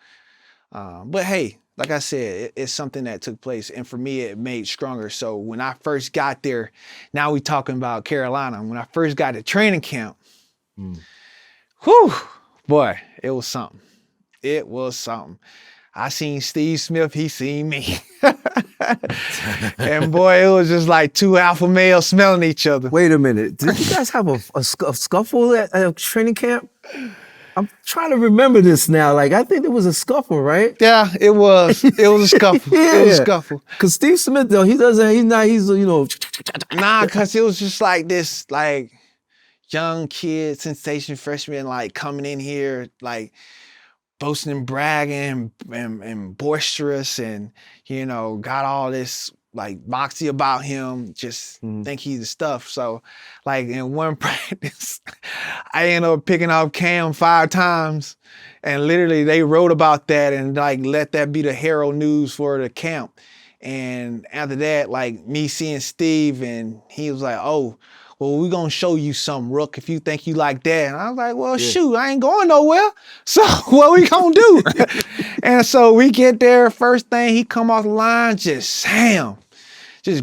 but hey, like I said, it's something that took place, and for me, it made stronger. So when I first got there, now we talking about Carolina. When I first got to training camp, whew, boy, it was something. It was something. I seen Steve Smith, he seen me. And boy, it was just like two alpha males smelling each other. Wait a minute. Did you guys have a scuffle at training camp? I'm trying to remember this now. Like, I think it was a scuffle, right? Yeah, it was. It was a scuffle. Yeah. It was a scuffle. Because Steve Smith, though, he's Nah, because it was just like this, like, young kid, sensation freshman, like, coming in here, like, boasting and bragging and boisterous and, got all this like moxie about him, just think he's the stuff. So like in one practice, I ended up picking off Cam 5 times and literally they wrote about that and like let that be the Herald News for the camp. And after that, like me seeing Steve and he was like, oh, well, we're going to show you something, Rook, if you think you like that. And I was like, well, shoot, I ain't going nowhere. So what we going to do? And so we get there, first thing, he come off the line, just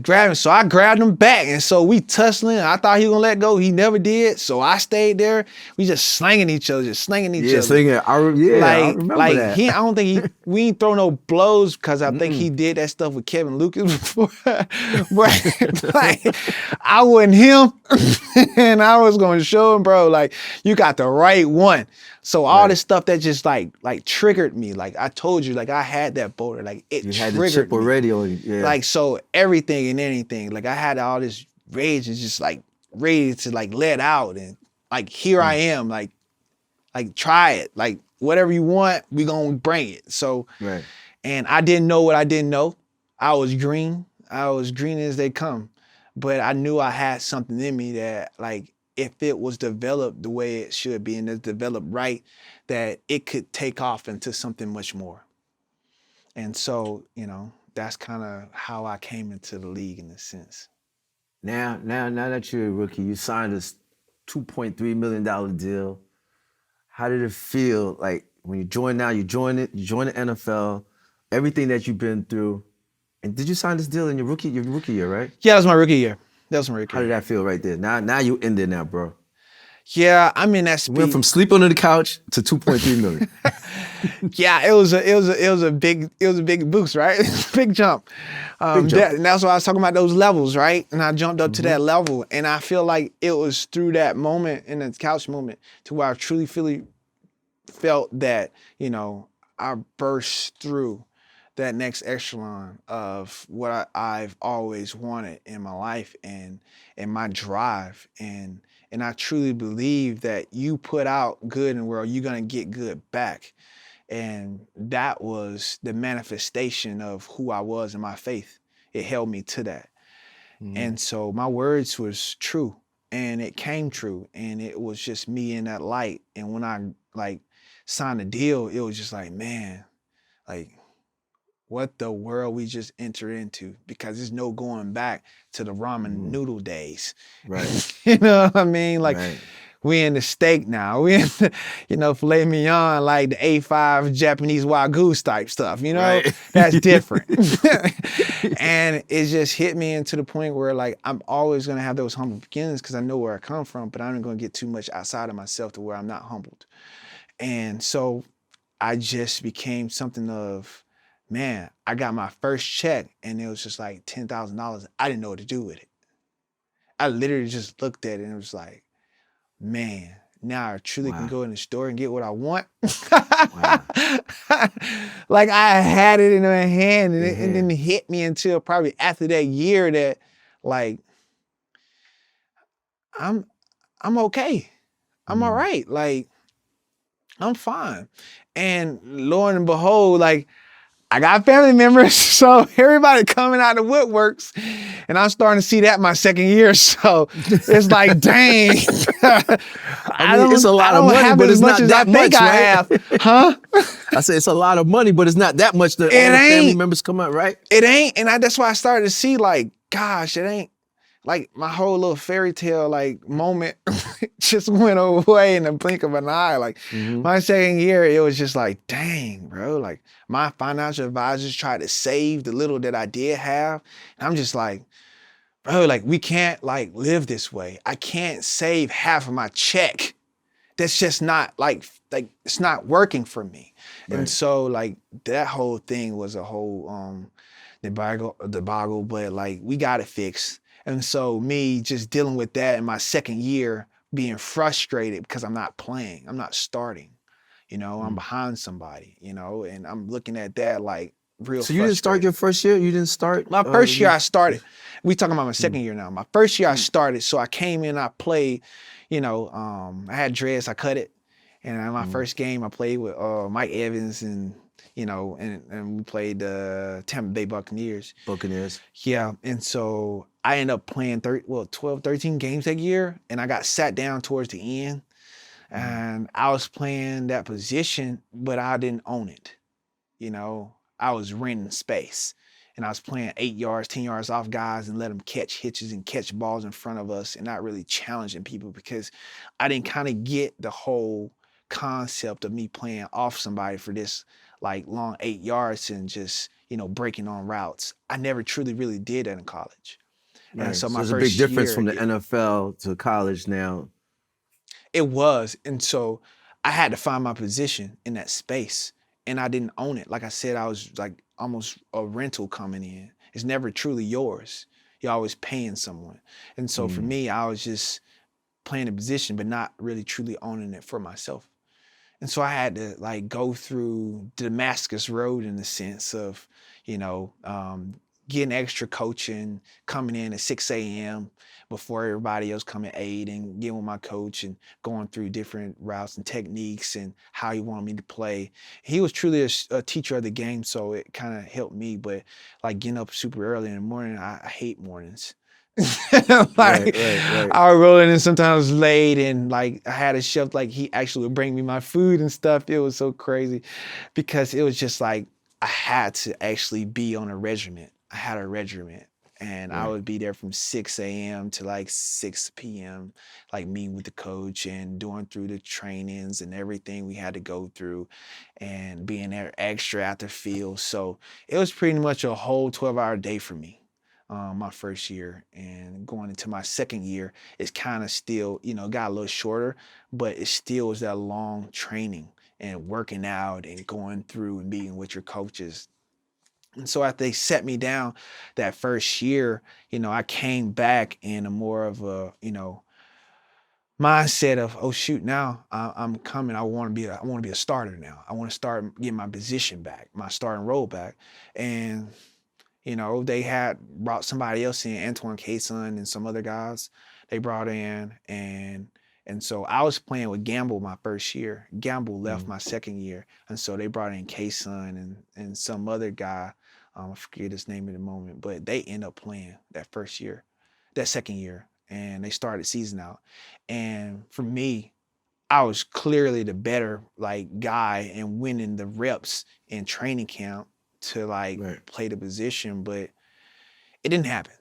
grab him. So I grabbed him back. And so we tussling. I thought he was going to let go. He never did. So I stayed there. We just slinging each other, Yeah, slinging. I remember that. I don't think we ain't throw no blows because I think he did that stuff with Kevin Lucas before. But like, I wasn't him. And I was going to show him, bro, like, you got the right one. So all this stuff that just like triggered me. Like I told you, like I had that boulder. Like it triggered me. You had the chip already on you. Yeah. Like so everything and anything. Like I had all this rage and just like ready to like let out and like here I am. Like try it. Like whatever you want, we gonna bring it. So and I didn't know what I didn't know. I was green. I was green as they come. But I knew I had something in me that like if it was developed the way it should be and it's developed right, that it could take off into something much more. And so, that's kind of how I came into the league in a sense. Now that you're a rookie, you signed this $2.3 million deal. How did it feel like when you join the NFL, everything that you've been through? And did you sign this deal in your rookie year, right? Yeah, that was my rookie year. How did that feel right there? Now you in there now, bro. Yeah, I'm in that speed. Went from sleeping on the couch to 2.3 million. Yeah, it was a big boost, right? Big jump. And that's why I was talking about those levels, right? And I jumped up to that level, and I feel like it was through that moment, in the couch moment, to where I truly felt that I burst through that next echelon of what I've always wanted in my life and my drive. And I truly believe that you put out good in the world, you're going to get good back. And that was the manifestation of who I was in my faith. It held me to that. And so my words was true. and it came true, and it was just me in that light. And when I like signed the deal, it was just like, man, like what the world we just entered into, because there's no going back to the ramen noodle days. Right. You know what I mean? Like Right. we in the steak now. We in the, filet mignon, like the A5 Japanese Wagyu type stuff, Right. That's different. And it just hit me into the point where like I'm always gonna have those humble beginnings because I know where I come from, but I'm not gonna get too much outside of myself to where I'm not humbled. And so I just became something of, man, I got my first check and it was just like $10,000. I didn't know what to do with it. I literally just looked at it and it was like, man, now I truly can Wow. go in the store and get what I want. Wow. Like I had it in my hand, and it Yeah. didn't hit me until probably after that year that like I'm okay. I'm all right. Like I'm fine. And lo and behold, like I got family members, so everybody coming out of the woodworks, and I'm starting to see that my second year. So it's like, dang, I mean, it's a I lot of don't money, have but as it's much not as I that think much, I right? have, huh? I say it's a lot of money, but it's not that much that all the family members come out, right? It ain't, and that's why I started to see like, gosh, it ain't. Like my whole little fairy tale like moment just went away in the blink of an eye. Like my second year, it was just like, dang, bro. Like my financial advisors tried to save the little that I did have. And I'm just like, bro, like we can't like live this way. I can't save half of my check. That's just not like it's not working for me. Right. And so like that whole thing was a whole debacle, but like we got it fixed. And so me just dealing with that in my second year, being frustrated because I'm not playing, I'm not starting, I'm behind somebody, and I'm looking at that like real So you didn't start frustrated. your first year? You didn't start? My first year I started. We talking about my second year now. My first year I started, so I came in, I played, I had dreads, I cut it. And in my first game I played with Mike Evans and and we played the Tampa Bay Buccaneers. Buccaneers. Yeah, and so I ended up playing 12, 13 games that year, and I got sat down towards the end, and I was playing that position, but I didn't own it. I was renting space, and I was playing 8 yards, 10 yards off guys and let them catch hitches and catch balls in front of us and not really challenging people because I didn't kind of get the whole concept of me playing off somebody for this like long 8 yards and just, breaking on routes. I never truly really did that in college. Right. And so So my there's a big first difference year, from the NFL to college now. it was. And so I had to find my position in that space. And I didn't own it. Like I said, I was like almost a rental coming in. It's never truly yours. You're always paying someone. And so for me, I was just playing a position, but not really truly owning it for myself. And so I had to like go through Damascus Road in the sense of, getting extra coaching, coming in at 6 a.m. before everybody else come at 8 and getting with my coach and going through different routes and techniques and how he wanted me to play. He was truly a teacher of the game, so it kind of helped me. But like getting up super early in the morning, I hate mornings. Like Right. I would roll in sometimes late, and like I had a chef like he actually would bring me my food and stuff. It was so crazy because it was just like I had to actually be on a regiment. I had a regiment, and I Right. would be there from 6 a.m. to like 6 p.m. like meeting with the coach and doing through the trainings and everything we had to go through and being there extra at the field. So it was pretty much a whole 12-hour day for me. My first year, and going into my second year, it's kind of still, got a little shorter, but it still was that long training and working out and going through and meeting with your coaches. And so after they set me down that first year, I came back in a more of a, mindset of, oh shoot, now I'm coming. I want to be a starter now. I want to start getting my position back, my starting role back. And they had brought somebody else in, Antoine Kayson and some other guys they brought in. And so I was playing with Gamble my first year. Gamble left my second year. And so they brought in Kayson and some other guy. I forget his name at the moment, but they end up playing that second year. and they started the season out. And for me, I was clearly the better like guy and winning the reps in training camp to like Right. play the position, but it didn't happen.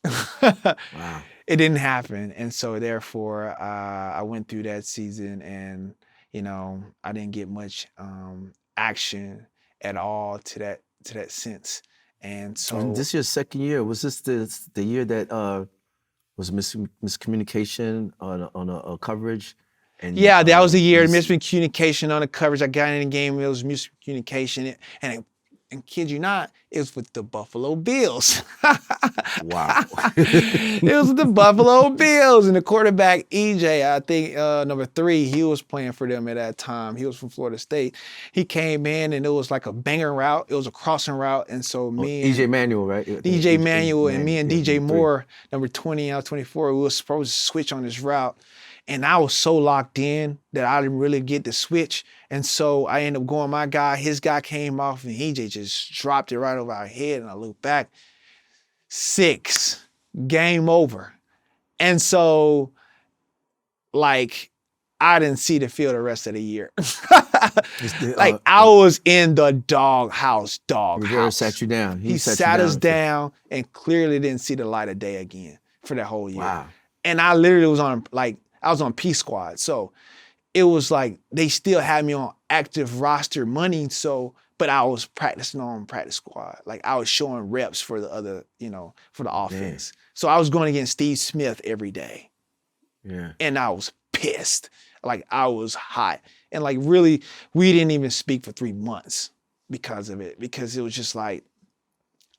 Wow. It didn't happen, and so therefore I went through that season, and I didn't get much action at all to that sense, and And so this your second year. Was this the year that was miscommunication on a coverage? And yeah, that was the year you, of miscommunication on the coverage. I got in the game, it was miscommunication, and kid you not, it was with the Buffalo Bills. wow. It was with the Buffalo Bills, and the quarterback EJ, I think number 3, he was playing for them at that time. He was from Florida State. He came in, and it was like a banger route. It was a crossing route, and so Oh, me EJ and Manuel, right? I think DJ Manuel and me and yeah, DJ number 3. Moore, number 20 out 24, we were supposed to switch on this route. And I was so locked in that I didn't really get the switch. And so I ended up going my guy. His guy came off and EJ just dropped it right over our head. And I looked back, 6, game over. And so, like, I didn't see the field the rest of the year. Like, I was in the doghouse. Rivera sat you down. He sat sat you us down and clearly didn't see the light of day again for that whole year. Wow. And I literally was on P squad. So it was like they still had me on active roster money. So, but I was practicing on practice squad. Like I was showing reps for the other, for the offense. Damn. So I was going against Steve Smith every day. Yeah. And I was pissed. Like I was hot. And like really, we didn't even speak for 3 months because of it. Because it was just like,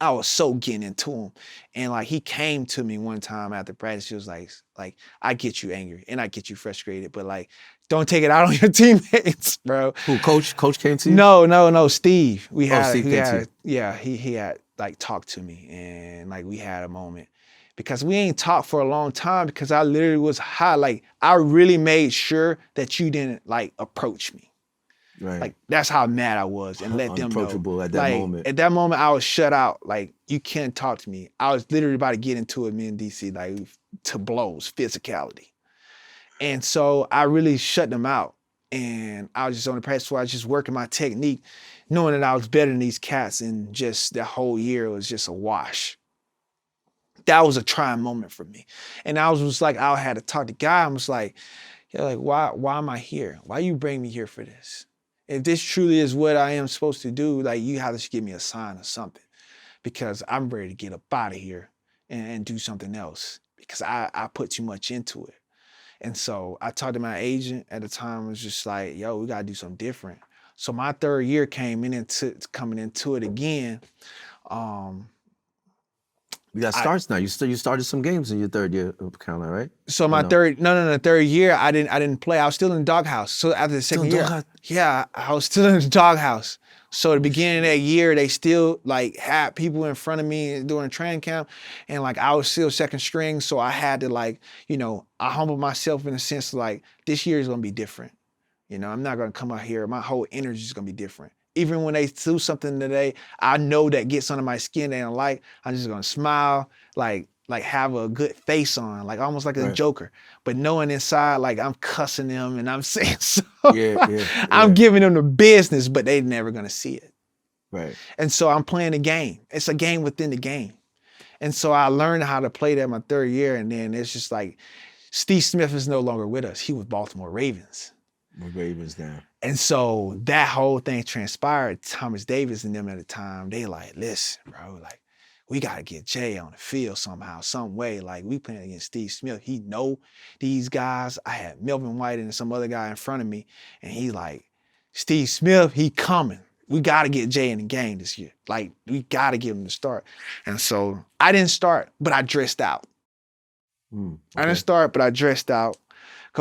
I was so getting into him. And like he came to me one time after practice. He was like, I get you angry and I get you frustrated, but like, don't take it out on your teammates, bro. Who, coach came to you? No, Steve. Steve came to you. Yeah, he had like talked to me and like we had a moment. Because we ain't talked for a long time because I literally was high. Like I really made sure that you didn't like approach me. Right. Like that's how mad I was and let them know. Unapproachable at that moment. At that moment, I was shut out. Like you can't talk to me. I was literally about to get into it, me and DC, like to blows, physicality. And so I really shut them out. And I was just on the practice floor, I was just working my technique, knowing that I was better than these cats. And just that whole year was just a wash. That was a trying moment for me. And I was just like, I had to talk to Guy. I was like, why am I here? Why you bring me here for this? If this truly is what I am supposed to do, like you have to give me a sign or something because I'm ready to get up out of here and do something else because I put too much into it. And so I talked to my agent at the time, was just like, yo, we got to do something different. So my 3rd year coming into it again. You got starts now. You started some games in your 3rd year of Carolina, right? So my third year, I didn't play. I was still in the doghouse. So after the second year, yeah, I was still in the doghouse. So at the beginning of that year, they still like had people in front of me during training camp, and like I was still second string. So I had to like, I humbled myself in a sense like this year is gonna be different. I'm not gonna come out here. My whole energy is gonna be different. Even when they do something today, I know that gets under my skin they don't like. I'm just gonna smile, like have a good face on, like almost like a Joker. But knowing inside, like I'm cussing them and I'm saying so. I'm giving them the business, but they never gonna see it. Right. And so I'm playing the game. It's a game within the game. And so I learned how to play that my 3rd year, and then it's just like Steve Smith is no longer with us. He was Baltimore Ravens. Ravens down. And so that whole thing transpired. Thomas Davis and them at the time, they like, listen, bro, like, we got to get Jay on the field somehow, some way. Like, we playing against Steve Smith. He know these guys. I had Melvin White and some other guy in front of me, and he like, Steve Smith, he coming. We got to get Jay in the game this year. Like, we got to give him the start. And so I didn't start, but I dressed out. Okay. I didn't start, but I dressed out.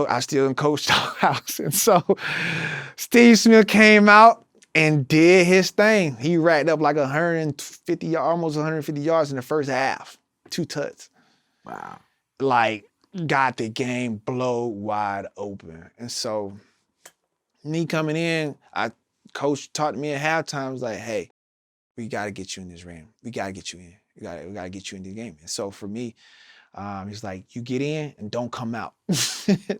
I still in Coach Doghouse. And so Steve Smith came out and did his thing. He racked up like 150, almost 150 yards in the first half. 2 touchdowns. Wow. Like, got the game blow wide open. And so me coming in, Coach talked to me at halftime, was like, hey, we got to get you in this ring. We got to get you in. We got to get you in the game. And so for me, He's like, you get in and don't come out.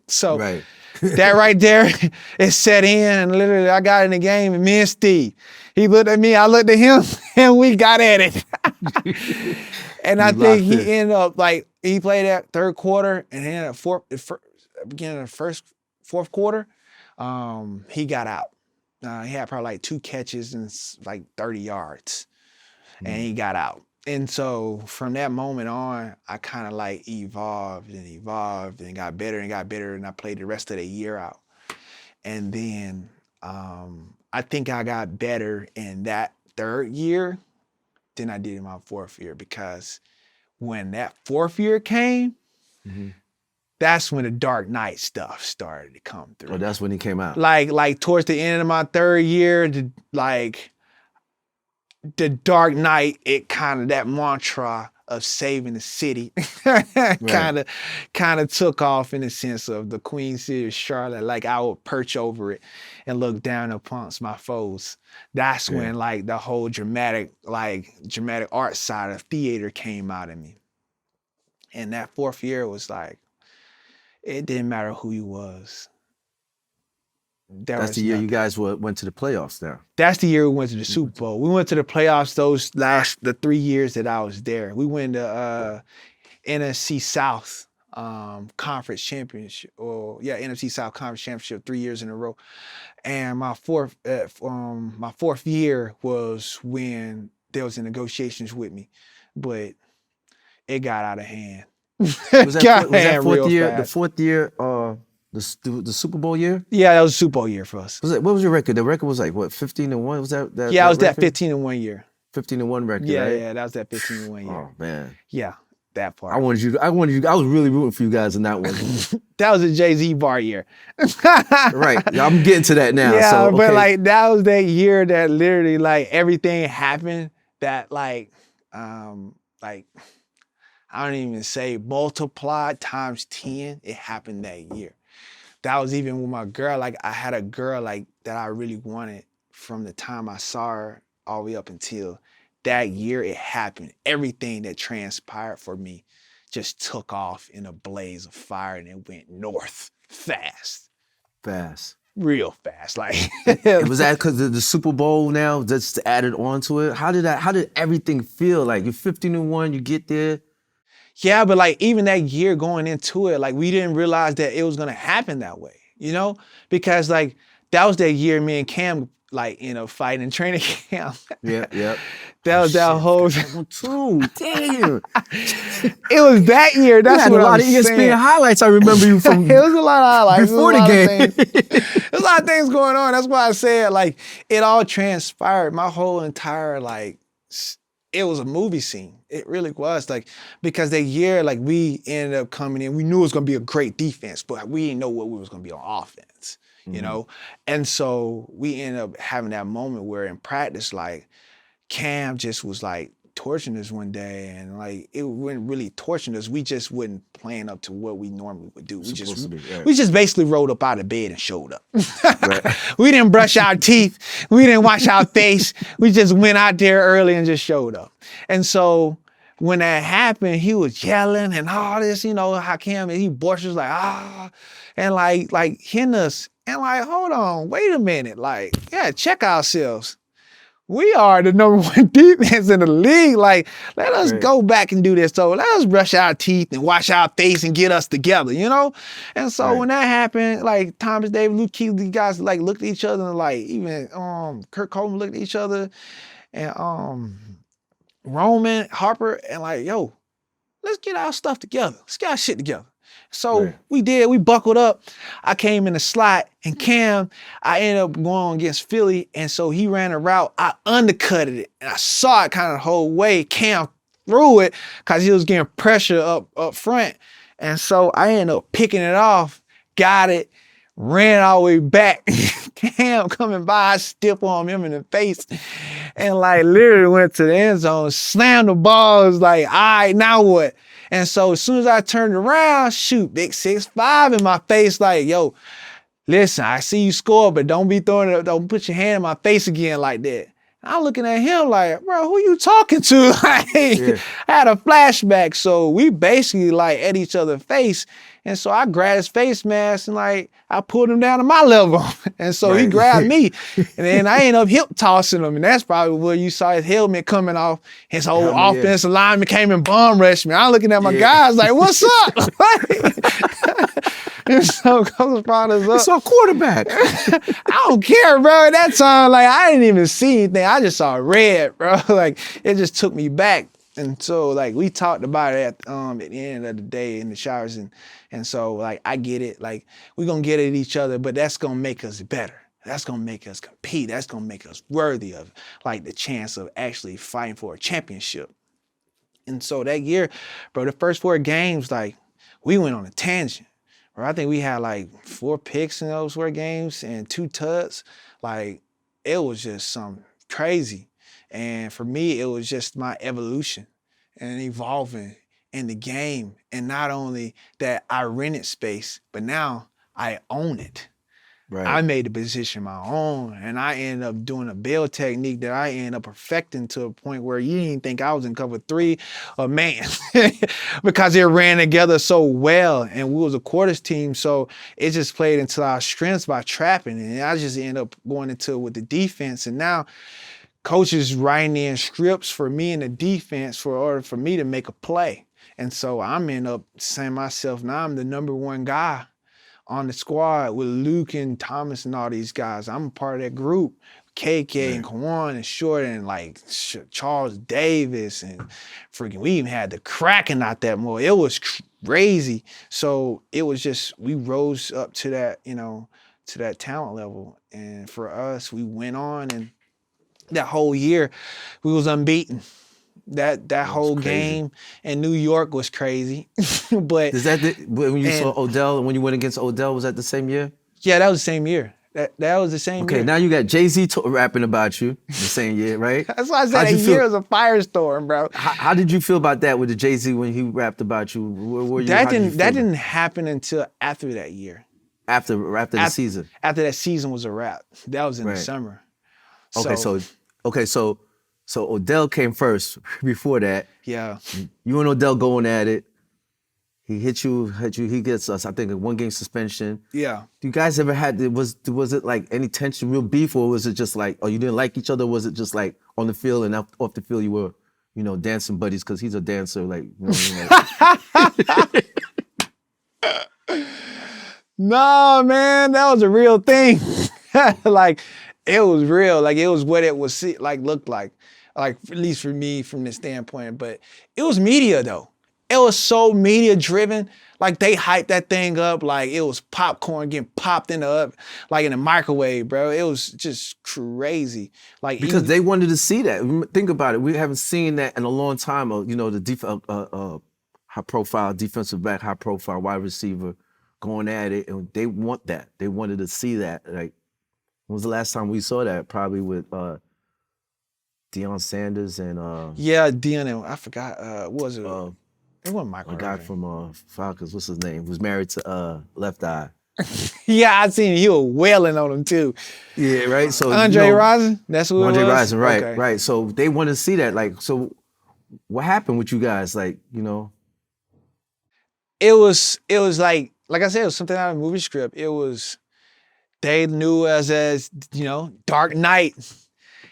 So Right. that right there, it set in, and literally I got in the game, and me and Steve, he looked at me, I looked at him, and we got at it. And I You think locked he in. ended up like, he played that third quarter, and then at beginning of the fourth quarter, he got out. He had probably like 2 catches and like 30 yards, and he got out. And so from that moment on, I kind of like evolved and got better, and I played the rest of the year out. And then I think I got better in that third year than I did in my fourth year, because when that fourth year came, that's when the Dark Knight stuff started to come through. Oh, that's when he came out. Like towards the end of my third year, the Dark Knight, it kind of, that mantra of saving the city kind of took off, in the sense of the Queen City of Charlotte. Like, I would perch over it and look down upon my foes. That's when like the whole dramatic art side of theater came out of me. And that fourth year was like, it didn't matter who you was. That's the year you guys went to the playoffs now. That's the year we went to the Super Bowl. We went to the playoffs the 3 years that I was there. We went to NFC South Conference Championship. NFC South Conference Championship 3 years in a row. And my fourth year was when there was negotiations with me, but it got out of hand. Was that fourth year? Fast. The fourth year, the Super Bowl year? Yeah, that was a Super Bowl year for us. What was your record? The record was like what, 15-1? Was that? Yeah, it was that 15-1 year. 15-1 record. Yeah, right? yeah, that was that 15-1 year. Oh man. Yeah, that part. I wanted you. I was really rooting for you guys in that one. That was a Jay-Z bar year. Right. I'm getting to that now. Yeah, so, okay. But like, that was that year that literally like everything happened that I don't even say multiplied times 10. It happened that year. That was even with my girl. Like, I had a girl like that I really wanted from the time I saw her all the way up until that year it happened. Everything that transpired for me just took off in a blaze of fire, and it went north fast. Real fast. Like, was that because of the Super Bowl now just added on to it? How did everything feel? Like, you're 15-1, you get there. Yeah, but like, even that year going into it, like, we didn't realize that it was gonna happen that way, you know? Because like, that was that year me and Cam like, fighting in training camp. Yeah. That was that whole. Too. Damn. It was that year. That's what a lot of ESPN highlights. I remember you from. It was a lot of highlights before the game. There's a lot of things going on. That's why I said like, it all transpired. My whole entire like, it was a movie scene. It really was, like, because that year, like, we ended up coming in. We knew it was gonna be a great defense, but we didn't know what we was gonna be on offense, you know? And so we ended up having that moment where in practice, like, Cam just was like torching us one day, and like, it wasn't really torching us. We just wasn't playing up to what we normally would do. We just basically rolled up out of bed and showed up. Right. We didn't brush our teeth. We didn't wash our face. We just went out there early and just showed up. And so when that happened, he was yelling and all this, how Cam, he boisterous, like, and like hitting us. And like, hold on, wait a minute. Like, yeah, check ourselves. We are the number one defense in the league. Like, let us go back and do this. So let us brush our teeth and wash our face and get us together, And so when that happened, like, Thomas Davis, Luke Kuechly, these guys like looked at each other, and like, even Kurt Coleman looked at each other, and Roman, Harper, and like, yo, let's get our stuff together. Let's get our shit together. So we did. We buckled up. I came in the slot, and Cam, I ended up going against Philly, and so he ran a route. I undercutted it, and I saw it kind of the whole way. Cam threw it because he was getting pressure up front, and so I ended up picking it off, got it, ran all the way back. Cam coming by, I stiff on him in the face, and like literally went to the end zone, slammed the ball. It was like, all right, now what? And so as soon as I turned around, shoot, big 6'5" in my face, like, yo, listen, I see you score, but don't be throwing it, don't put your hand in my face again like that. I'm looking at him like, bro, who you talking to? Like, I had a flashback. So we basically like at each other's face. And so I grabbed his face mask and like, I pulled him down to my level. And so he grabbed me. And then I ended up hip tossing him. And that's probably where you saw his helmet coming off. His whole offensive lineman came and bomb rushed me. I'm looking at my guys like, what's up? And so Coach brought us up. It's our quarterback. I don't care, bro. At that time, like, I didn't even see anything. I just saw red, bro. Like, it just took me back. And so, like, we talked about it at the end of the day in the showers. And so, like, I get it. Like, we're going to get at each other, but that's going to make us better. That's going to make us compete. That's going to make us worthy of, like, the chance of actually fighting for a championship. And so that year, bro, the first 4 games, like, we went on a tangent. Bro, I think we had like 4 picks in those 4 games and 2 tuds. Like, it was just something crazy. And for me, it was just my evolution and evolving in the game. And not only that I rented space, but now I own it. Right. I made the position my own, and I ended up doing a bail technique that I ended up perfecting to a point where you didn't think I was in cover 3 or man, because it ran together so well, and we was a quarters team, so it just played into our strengths by trapping, and I just ended up going into it with the defense, and now coaches writing in scripts for me in the defense for order for me to make a play, and so I'm end up saying myself, now I'm the number 1 guy on the squad with Luke and Thomas and all these guys. I'm a part of that group. KK and Kwan and Short and like Charles Davis and freaking, we even had the Kraken out that more. It was crazy. So it was just, we rose up to that, you know, to that talent level. And for us, we went on, and that whole year we was unbeaten. That whole game in New York was crazy. But is that when you saw Odell, when you went against Odell, was that the same year? Yeah, that was the same year. That was the same year. Okay, now you got Jay-Z rapping about you the same year, right? That's why I said a year was a firestorm, bro. How did you feel about that with the Jay-Z when he rapped about you? That didn't happen until after that year. After the season? After that season was a wrap. That was in the summer. So Odell came first before that. Yeah. You and Odell going at it. He hit you, he gets us, I think, a 1-game suspension. Yeah. Do you guys ever had, was it like any tension, real beef, or was it just like, oh, you didn't like each other? Was it just like on the field and off the field you were, you know, dancing buddies because he's a dancer, like, you know what I mean? No, man, that was a real thing. Like, it was real. Like, it was what it was like looked like at least for me from this standpoint. But it was media though. It was so media driven. Like, they hyped that thing up like it was popcorn getting popped in the microwave, bro. It was just crazy. Like, because they wanted to see that. Think about it. We haven't seen that in a long time. You know, the high profile defensive back, high profile wide receiver going at it, and they want that. They wanted to see that. Like, when was the last time we saw that? Probably with Deion Sanders and Deion and I forgot what was it? It wasn't Michael. A guy from Falcons. What's his name? Who's married to Left Eye. Yeah, I seen you were wailing on him too. Yeah, right. So Andre Rison. That's who it was. Andre Rison, right, okay. Right. So they want to see that. Like, so what happened with you guys? Like, you know. It was like I said, it was something out of a movie script. It was. They knew us as, you know, Dark Knight.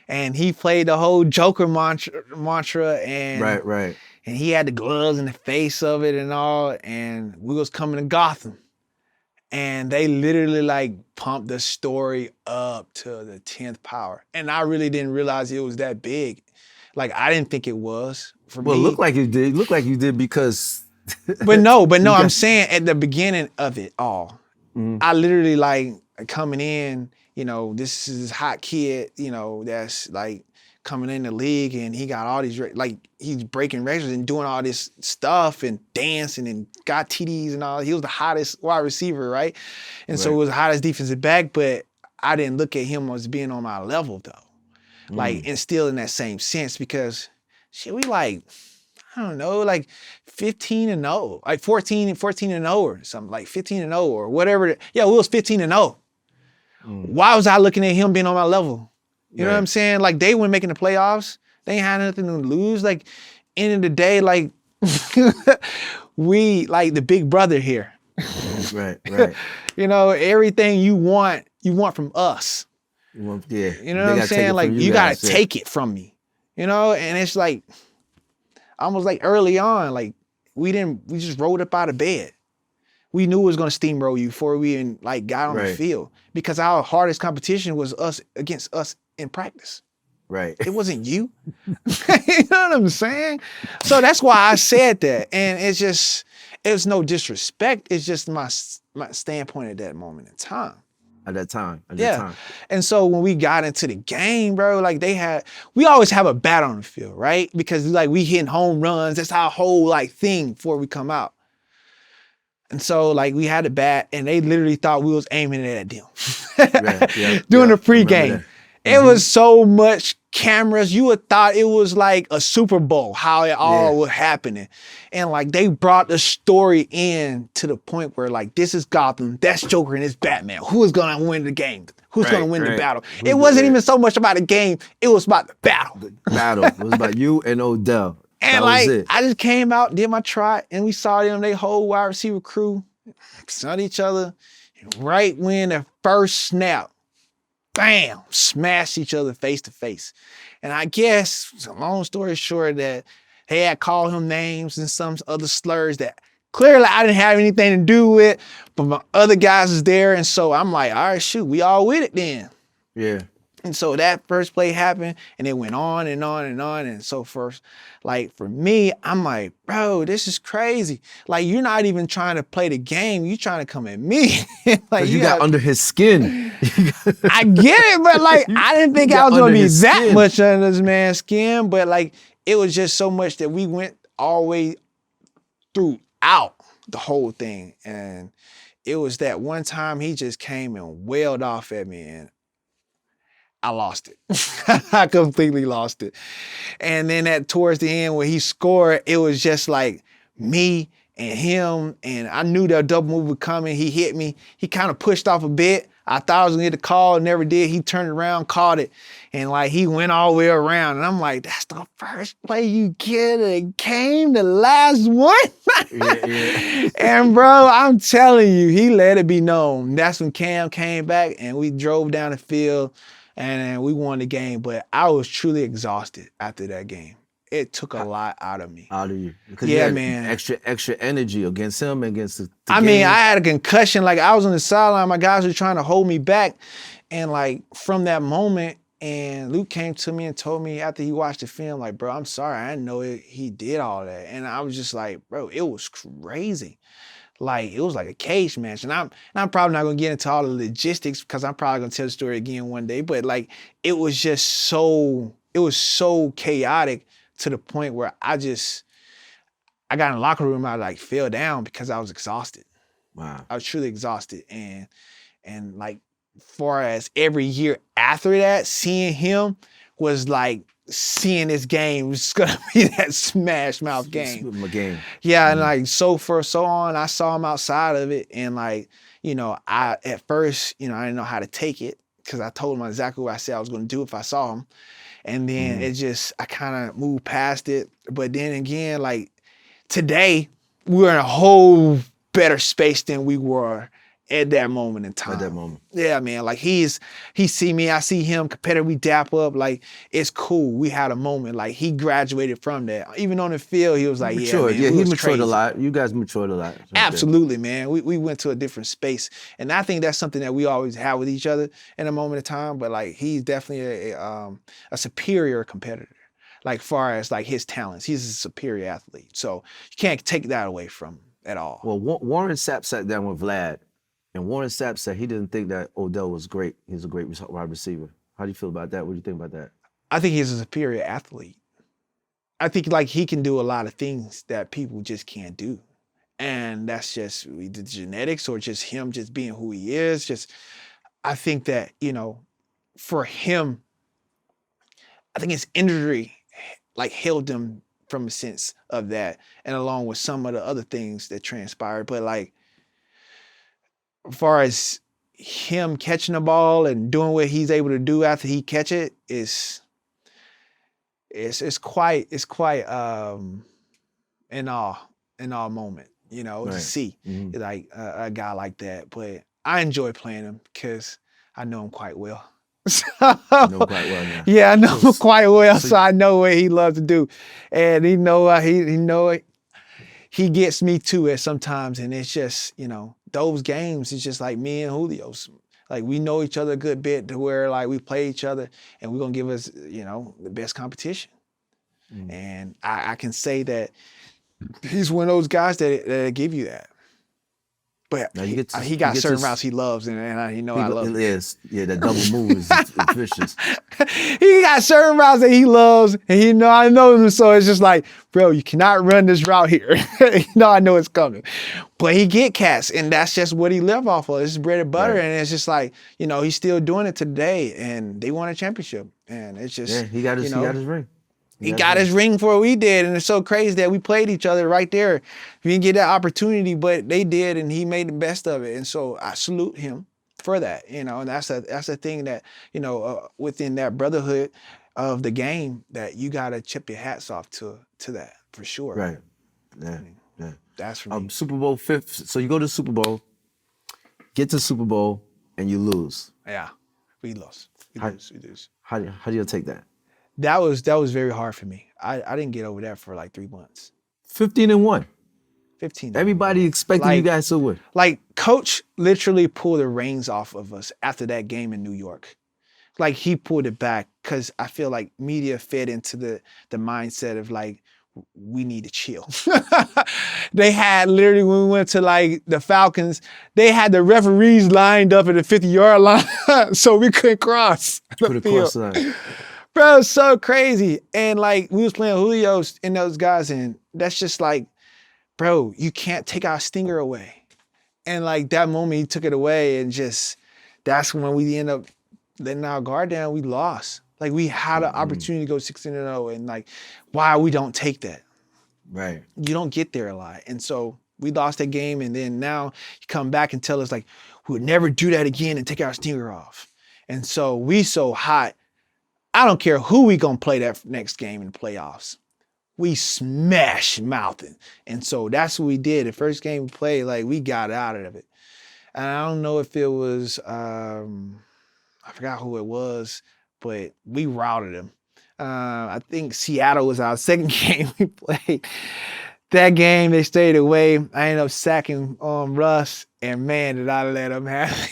And he played the whole Joker mantra and right. And he had the gloves and the face of it and all. And we was coming to Gotham. And they literally like pumped the story up to the 10th power. And I really didn't realize it was that big. Like, I didn't think it was for me. Well, it looked like you did. It looked like you did because. But no, I'm saying at the beginning of it all, I literally like coming in, you know, this is this hot kid, you know, that's like coming in the league, and he got all these, like, he's breaking records and doing all this stuff and dancing and got TDs and all. He was the hottest wide receiver, right? And so it was the hottest defensive back, but I didn't look at him as being on my level though. Like, and still in that same sense, because shit, we like, I don't know, like 15-0, like 14-0 or something, like 15-0 or whatever. Yeah, we was 15-0. Why was I looking at him being on my level? You know what I'm saying? Like, they weren't making the playoffs. They ain't had nothing to lose. Like, end of the day, like, we, like, the big brother here. Right. You know, everything you want from us. Yeah. You know what I'm saying? Like, you gotta take it from me. You know, and it's like, almost like early on, like, we just rolled up out of bed. We knew it was gonna steamroll you before we even like got on the field, because our hardest competition was us against us in practice. Right. It wasn't you. You know what I'm saying? So that's why I said that. And it's no disrespect. It's just my standpoint at that moment in time. At that time. And so when we got into the game, bro, like we always have a bat on the field, right? Because like we hitting home runs. That's our whole like thing before we come out. And so like we had a bat and they literally thought we was aiming it at them. During the pregame. It was so much cameras. You would thought it was like a Super Bowl, how it all was happening. And like they brought the story in to the point where like, this is Gotham, that's Joker, and it's Batman. Who is gonna win the game? Who's gonna win the battle? It wasn't even so much about the game, it was about the battle. It was about you and Odell. And like, I just came out, did my try, and we saw them, they whole wide receiver crew, saw each other. Right when the first snap, bam, smashed each other face to face. And I guess, long story short, that they had called him names and some other slurs that clearly I didn't have anything to do with, but my other guys was there. And so I'm like, all right, shoot, we all with it then. Yeah. And so that first play happened and it went on and on and on. And so first, like for me, I'm like, bro, this is crazy. Like, you're not even trying to play the game. You're trying to come at me. Like you got under his skin. I get it, but like, I didn't think I was going to be that much under this man's skin. But like, it was just so much that we went all the way throughout the whole thing. And it was that one time he just came and wailed off at me and I lost it. I completely lost it. And then towards the end when he scored, it was just like me and him, and I knew that double move was coming. He hit me. He kind of pushed off a bit. I thought I was gonna get the call, never did. He turned around, caught it, and like he went all the way around. And I'm like, that's the first play you get and came the last one. And bro, I'm telling you, he let it be known. That's when Cam came back and we drove down the field and we won the game. But I was truly exhausted after that game. It took a lot out of me. Out of you. Because you had man. Extra energy against him, against the game. mean, I had a concussion. Like, I was on the sideline. My guys were trying to hold me back. And, like, from that moment, and Luke came to me and told me after he watched the film, like, bro, I'm sorry. I didn't know he did all that. And I was just like, bro, it was crazy. Like, it was like a cage match. And I'm probably not going to get into all the logistics because I'm probably going to tell the story again one day. But, like, it was so chaotic to the point where I got in the locker room, I like fell down because I was exhausted. Wow. I was truly exhausted. And like, far as every year after that, seeing him was like seeing this game was gonna be that smash mouth game. Yeah, and like so on, I saw him outside of it, and like, you know, I at first, you know, I didn't know how to take it because I told him exactly what I said I was gonna do if I saw him. And then I kind of moved past it. But then again, like today, we're in a whole better space than we were at that moment in time. At that moment. Yeah, man. Like he see me, I see him, competitor, we dap up. Like, it's cool. We had a moment. Like, he graduated from that. Even on the field, he was like, matured. Yeah, man, he matured a lot. You guys matured a lot. Absolutely, man. We went to a different space. And I think that's something that we always have with each other in a moment of time. But like, he's definitely a superior competitor. Like, far as like his talents, he's a superior athlete. So you can't take that away from him at all. Well, Warren Sapp sat down with Vlad. And Warren Sapp said he didn't think that Odell was great. He's a great wide receiver. How do you feel about that? What do you think about that? I think he's a superior athlete. I think like he can do a lot of things that people just can't do. And that's just the genetics or just him just being who he is. I think that, you know, for him, I think his injury like held him from a sense of that, and along with some of the other things that transpired. But like, as far as him catching the ball and doing what he's able to do after he catch it is it's quite an awe moment, you know, to Right. see like a guy like that. But I enjoy playing him because I know him quite well. You know quite well now. Yeah, I know him quite well, so so I know what he loves to do, and he know it. He gets me to it sometimes, and it's just, you know, those games. It's just like me and Julio's. Like we know each other a good bit to where like we play each other, and we're gonna give us, you know, the best competition. And I can say that he's one of those guys that give you that. But now he got certain routes he loves, and I love it it. is. Yeah, that double move is vicious. He got certain routes that he loves, and I know them, so it's just like, bro, you cannot run this route here. I know it's coming. But he get cats, and that's just what he live off of. It's bread and butter, Right. and it's just like, he's still doing it today, and they won a championship. And it's just, Yeah, he got his ring. He got his ring for what we did, and it's so crazy that we played each other right there. We didn't get that opportunity, but they did, and he made the best of it. And so I salute him for that, and that's a thing that, within that brotherhood of the game, that you gotta chip your hats off to that for sure. Right. Yeah. Yeah. That's for me. Super Bowl 5th. So you go to the Super Bowl, get to Super Bowl, and you lose. Yeah, we lost. We lose. How do you take that? That was very hard for me. I didn't get over that for like 3 months. 15-1. 15. Everybody expecting you guys to win. Like, Coach literally pulled the reins off of us after that game in New York. Like, he pulled it back because I feel like media fed into the mindset of like, we need to chill. They had literally, when we went to like the Falcons, they had the referees lined up at the 50-yard line so we couldn't cross the field. Bro, it's so crazy. And like, we was playing Julio and those guys, and that's just like, bro, you can't take our stinger away. And like that moment he took it away, and just, that's when we end up letting our guard down. We lost. Like, we had an opportunity to go 16-0, and like, why we don't take that? Right. You don't get there a lot. And so we lost that game, and then now you come back and tell us like, we would never do that again and take our stinger off. And so we so hot, I don't care who we gonna play that next game in the playoffs. We smash mouthing. And so that's what we did. The first game we played, like, we got out of it. And I don't know if it was, I forgot who it was, but we routed them. I think Seattle was our second game we played. That game, they stayed away. I ended up sacking Russ, and man, did I let them have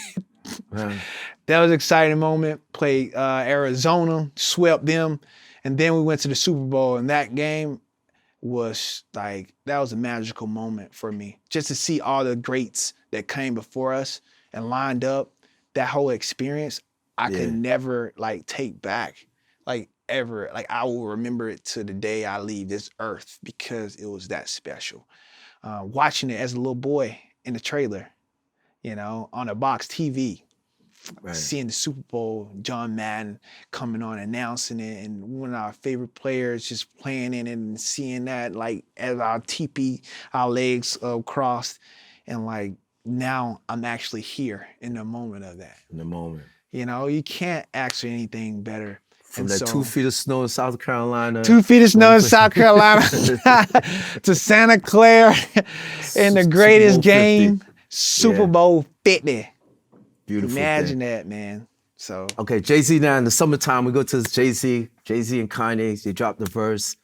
it. That was an exciting moment. Played Arizona, swept them, and then we went to the Super Bowl, and that game was like, that was a magical moment for me. Just to see all the greats that came before us and lined up, that whole experience, I could never like take back, like ever. Like, I will remember it to the day I leave this earth because it was that special. Watching it as a little boy in the trailer, on a box TV. Right. Seeing the Super Bowl, John Madden coming on announcing it, and one of our favorite players just playing in it, and seeing that like as our our legs crossed, and like, now I'm actually here in the moment of that. In the moment. You can't ask for anything better. From that 2 feet of snow in South Carolina. 2 feet of snow in South Carolina to Santa Clara in the greatest game, Super Bowl 50. Beautiful. Imagine that, man. So okay, Jay-Z. Now in the summertime, we go to Jay-Z and Kanye. They dropped the verse.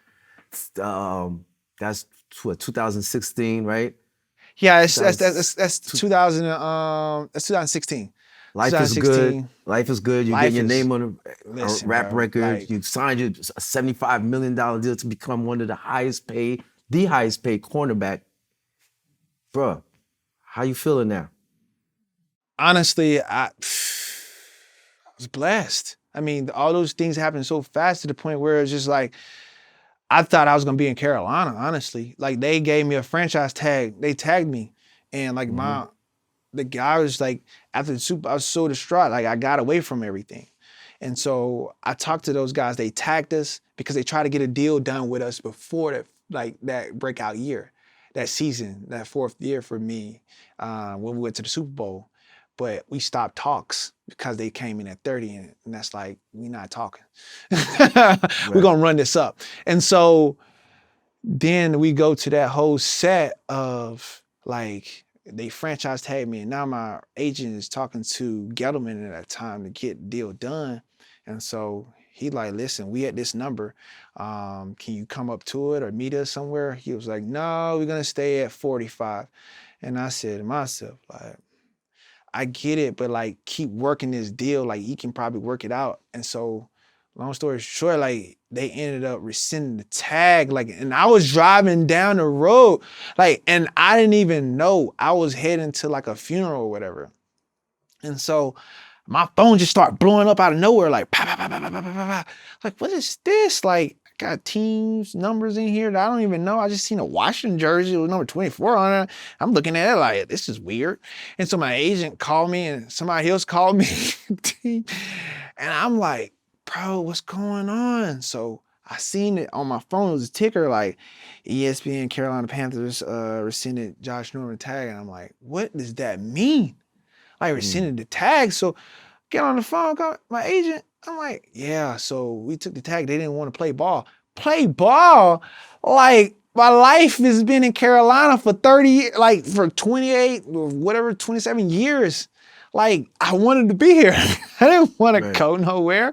That's what, 2016, right? Yeah, that's 2000. That's 2016. Life is good. Life is good. You get your name on a rap record. Like, you signed a $75 million deal to become one of the highest paid cornerback. Bruh, how you feeling now? Honestly, I was blessed. I mean, all those things happened so fast to the point where it's just like, I thought I was gonna be in Carolina, honestly. Like, they gave me a franchise tag. They tagged me. And like the guy was like, after the Super, I was so distraught. Like, I got away from everything. And so I talked to those guys. They tagged us because they tried to get a deal done with us before that breakout year, that season, that fourth year for me, when we went to the Super Bowl. but we stopped talks because they came in at 30, and that's like, we not talking. We're Right. gonna run this up. And so then we go to that whole set of like, they franchise tag me, and now my agent is talking to Gettleman at that time to get the deal done. And so he like, listen, we at this number. Can you come up to it or meet us somewhere? He was like, no, we're gonna stay at 45. And I said to myself, like, I get it, but like, keep working this deal. Like, he can probably work it out. And so, long story short, like, they ended up rescinding the tag. Like, and I was driving down the road, like, and I didn't even know I was heading to like a funeral or whatever. And so my phone just started blowing up out of nowhere, like, pa, pa, pa, pa, pa, pa, pa, pa. Like, what is this? Like, I got teams numbers in here that I don't even know. I just seen a Washington jersey with number 24 on it. I'm looking at it like, this is weird. And so my agent called me, and somebody else called me. And I'm like, bro, what's going on? So I seen it on my phone. It was a ticker like, ESPN Carolina Panthers rescinded Josh Norman tag. And I'm like, what does that mean? Like, rescinded the tag. So get on the phone, call my agent. I'm like, yeah, so we took the tag. They didn't want to play ball. Play ball? Like, my life has been in Carolina for 30, like for 28 or whatever, 27 years. Like, I wanted to be here. I didn't want to go nowhere.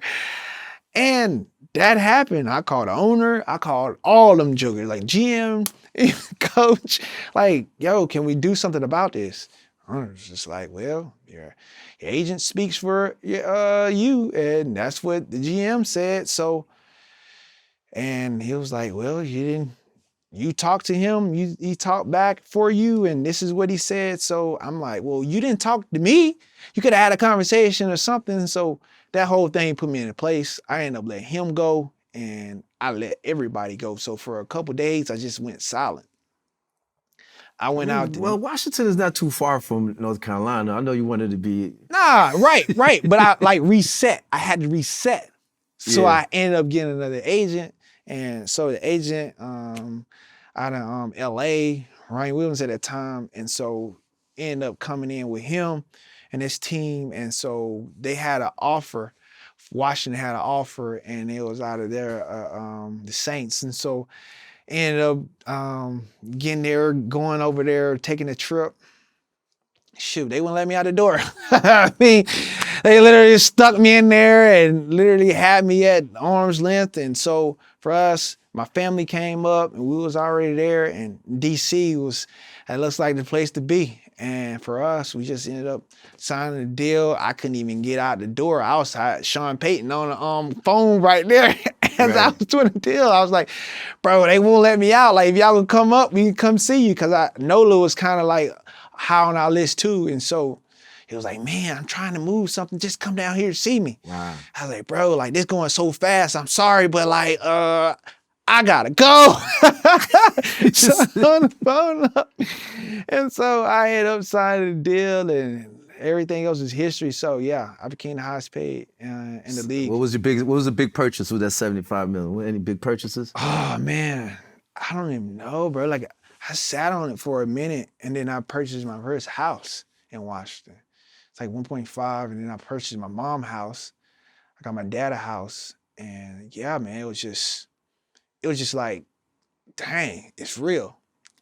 And that happened. I called the owner. I called all them jokers, like GM, coach. Like, yo, can we do something about this? I was just like, well, your agent speaks for you, and that's what the GM said. So, and he was like, well, you talked to him, he talked back for you, and this is what he said. So I'm like, well, you didn't talk to me. You could have had a conversation or something. So that whole thing put me in place. I ended up letting him go, and I let everybody go. So for a couple days, I just went silent. I went out. Well, Washington is not too far from North Carolina. I know you wanted to be. Nah, right. But I like reset. I had to reset. So I ended up getting another agent. And so the agent out of LA, Ryan Williams at that time. And so ended up coming in with him and his team. And so they had an offer. Washington had an offer, and it was out of there, the Saints. And so ended up getting there, going over there, taking a trip. Shoot, they wouldn't let me out the door. I mean, they literally stuck me in there and literally had me at arm's length. And so for us, my family came up, and we was already there, and DC it looks like the place to be. And for us, we just ended up signing a deal. I couldn't even get out the door. I was Sean Payton on the phone right there. As I was doing the deal, I was like, bro, they won't let me out. Like, if y'all can come up, we can come see you. Because Nola was kind of like high on our list too. And so he was like, man, I'm trying to move something. Just come down here to see me. Wow. I was like, bro, like, this going so fast. I'm sorry, but like, I gotta go. So on the phone up. And so I ended up signing the deal, and everything else is history. So yeah, I became the highest paid in the league. What was the big purchase with that $75 million? Any big purchases? Oh man, I don't even know, bro. Like, I sat on it for a minute, and then I purchased my first house in Washington. It's like 1.5, and then I purchased my mom's house. I got my dad a house, and yeah, man, it was just like, dang, it's real.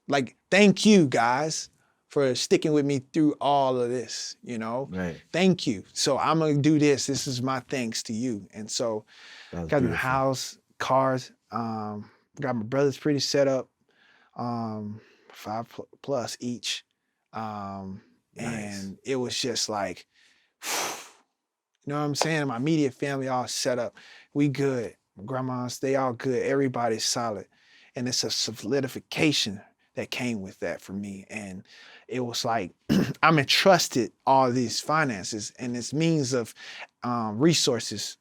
Like, thank you guys for sticking with me through all of this, you know? Right. Thank you. So I'm gonna do this. This is my thanks to you. And so got my house, cars, got my brothers pretty set up, 5+ each. And it was just like, you know what I'm saying? My immediate family all set up. We good. My grandmas, they all good. Everybody's solid. And it's a solidification that came with that for me. And it was like, I'm entrusted all these finances and this means of resources.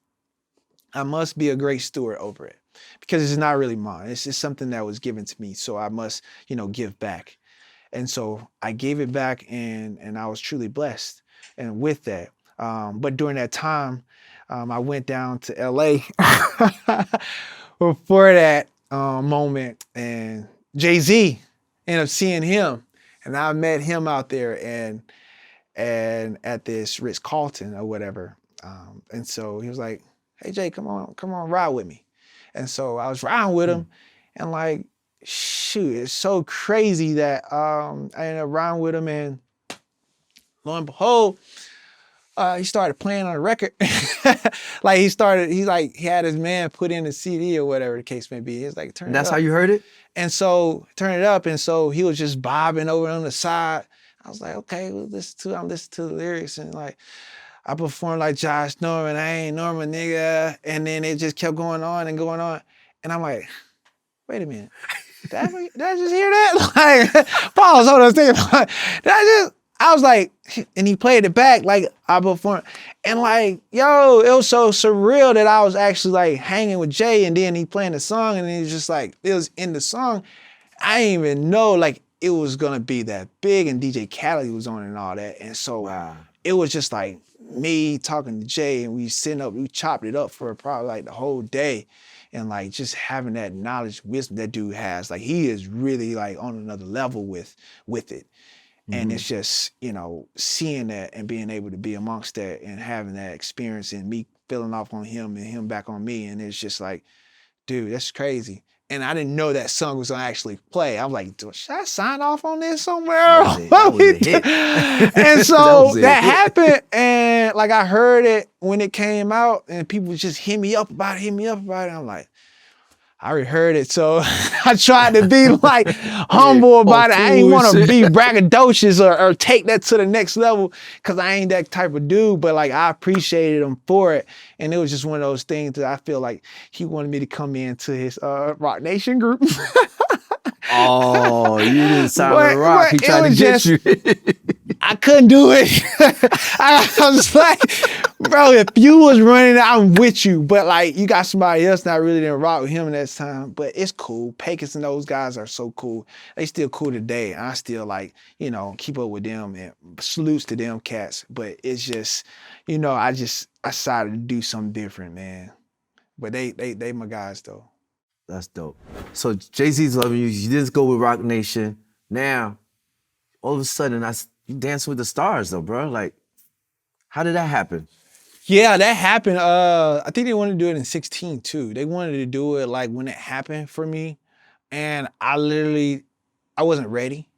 I must be a great steward over it, because it's not really mine. It's just something that was given to me. So I must, give back. And so I gave it back, and I was truly blessed. And with that, but during that time, I went down to LA before that moment, and Jay-Z, ended up seeing him, and I met him out there, and and at this Ritz-Carlton or whatever. And so he was like, hey, Jay, come on, ride with me. And so I was riding with him, and like, shoot, it's so crazy that I ended up riding with him, and lo and behold, he started playing on a record. Like he had his man put in a CD or whatever the case may be. He was like, turn it up. That's how you heard it? And so turn it up. And so he was just bobbing over on the side. I was like, okay, well, I'm listening to the lyrics, and like, I performed like Josh Norman. I ain't Norman, nigga. And then it just kept going on and going on. And I'm like, wait a minute. Did I just hear that? Like, pause, hold on, I was like, and he played it back like I performed. And like, yo, it was so surreal that I was actually like hanging with Jay, and then he playing the song, and he was just like, it was in the song. I didn't even know like it was gonna be that big, and DJ Khaled was on and all that. And so It was just like me talking to Jay, and we chopped it up for probably like the whole day. And like just having that knowledge, wisdom that dude has, like he is really like on another level with it. And it's just, seeing that and being able to be amongst that and having that experience, and me feeling off on him and him back on me. And it's just like, dude, that's crazy. And I didn't know that song was gonna actually play. I'm like, should I sign off on this somewhere? That was a hit. And so that happened, and like I heard it when it came out, and people just hit me up about it. I'm like, I already heard it, so I tried to be like humble about it. I ain't want to be braggadocious or take that to the next level, because I ain't that type of dude. But like, I appreciated him for it, and it was just one of those things that I feel like he wanted me to come into his Rock Nation group. Oh, you didn't sign with Rock. He tried to get you. I couldn't do it. I was like, bro, if you was running, I'm with you. But like, you got somebody else, and I really didn't rock with him in that time. But it's cool. Pecos and those guys are so cool. They still cool today. I still like, keep up with them, and salutes to them cats. But it's just, I decided to do something different, man. But they my guys though. That's dope. So Jay-Z's loving you. You didn't go with Rock Nation. Now, all of a sudden, you dancing with the stars though, bro. Like, how did that happen? Yeah, that happened. I think they wanted to do it in 2016 too. They wanted to do it like when it happened for me, and I wasn't ready.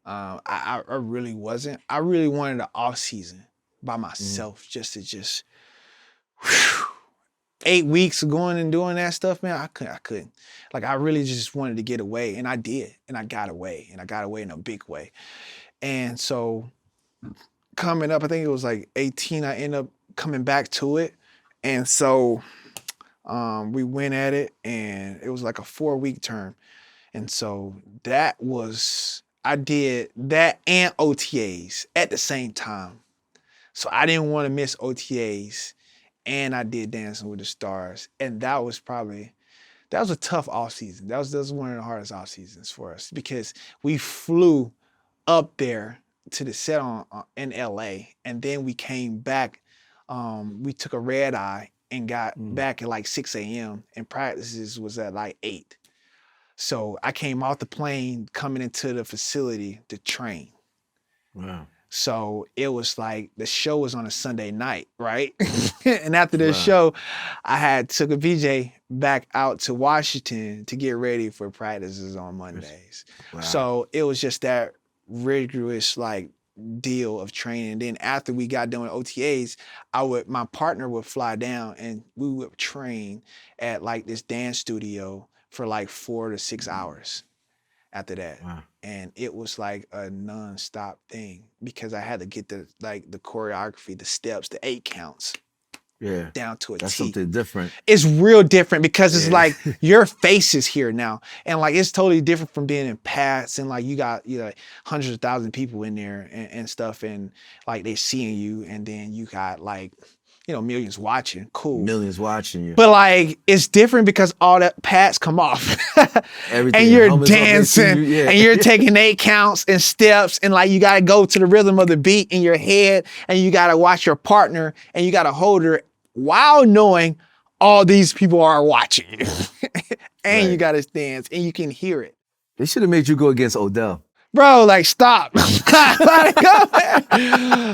I really wasn't. I really wanted an off season by myself, just to 8 weeks of going and doing that stuff, man. I couldn't. Like, I really just wanted to get away, and I did, and I got away, in a big way. And so coming up, I think it was like 18, I ended up coming back to it. And so we went at it, and it was like a 4-week term. And so I did that and OTAs at the same time. So I didn't want to miss OTAs, and I did Dancing with the Stars. And that was a tough off season. That was one of the hardest off seasons for us, because we flew up there to the set in LA, and then we came back. We took a red eye and got back at like 6 a.m. and practices was at like 8. So I came off the plane coming into the facility to train. Wow. So it was like the show was on a Sunday night, right? And after the show, I had took a VJ back out to Washington to get ready for practices on Mondays. Wow. So it was just that rigorous like deal of training. Then after we got done with OTAs, my partner would fly down, and we would train at like this dance studio for like 4 to 6 hours after that. Wow. And it was like a non-stop thing, because I had to get the choreography, the steps, the 8 counts. Yeah. Down to a That's T. something different. It's real different, because it's like your face is here now. And like, it's totally different from being in Pats, and like you got hundreds of thousands of people in there and stuff, and like they're seeing you, and then you got like, millions watching. Cool. Millions watching you. But like, it's different because all that Pats come off. Everything. And you're dancing, and you're taking 8 counts and steps, and like you gotta go to the rhythm of the beat in your head, and you gotta watch your partner, and you gotta hold her while knowing all these people are watching you. And you gotta dance, and you can hear it. They should have made you go against Odell. bro, like stop.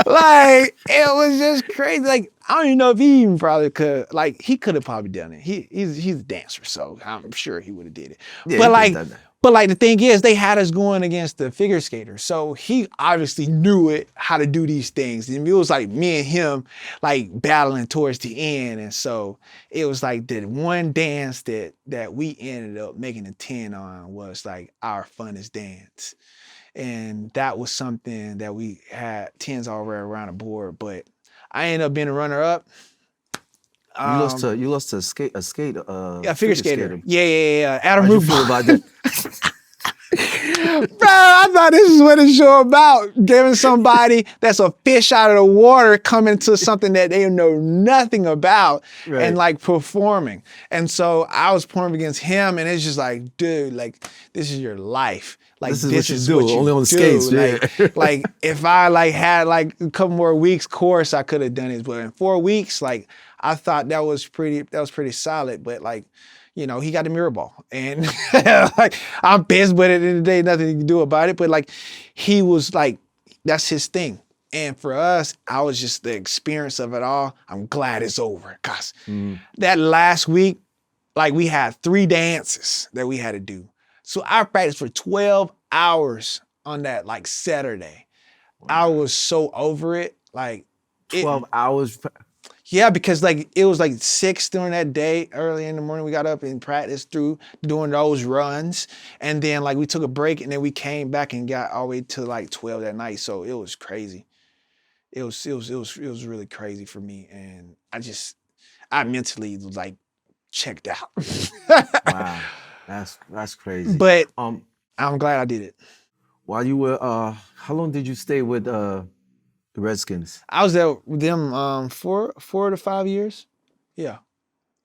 Like, it was just crazy. Like, I don't even know if he even probably could, like, he could have probably done it. He's a dancer, so I'm sure he would have did it. Yeah, But he could have like, done that. but like the thing is, they had us going against the figure skater. So he obviously knew it, how to do these things. And it was like me and him like battling towards the end. And so it was like the one dance that we ended up making a 10 on was like our funnest dance. And that was something that we had 10s all around the board. But I ended up being a runner up. You lost to A figure figure skater. skater. Yeah. Adam How'd you Roof. feel about that? Bro, I thought this is what it's show about. Giving somebody that's a fish out of the water coming to something that they know nothing about Right. and like performing. And so I was performing against him, and it's just like, dude, like this is your life. Like This is what you do, only on the skates, Like, yeah. like if I like had like a couple more weeks course, I could have done it. But in 4 weeks, like I thought that was pretty solid. But like, you know, he got the mirror ball. And like I'm pissed, but at the end of the day, nothing you can do about it. But like he was like, that's his thing. And for us, I was just the experience of it all. I'm glad it's over. Cause that last week, like we had 3 dances that we had to do. So I practiced for 12 hours on that like Saturday. I was so over it. Like 12 hours. yeah, because like it was like 6 during that day. Early in the morning, we got up and practiced through doing those runs, and then like we took a break, and then we came back and got all the way to like 12 that night. So it was crazy. It was really crazy for me, and I mentally was like checked out. Wow, that's crazy. But I'm glad I did it. While you were, how long did you stay with the Redskins? I was there with them 4 to 5 years. Yeah,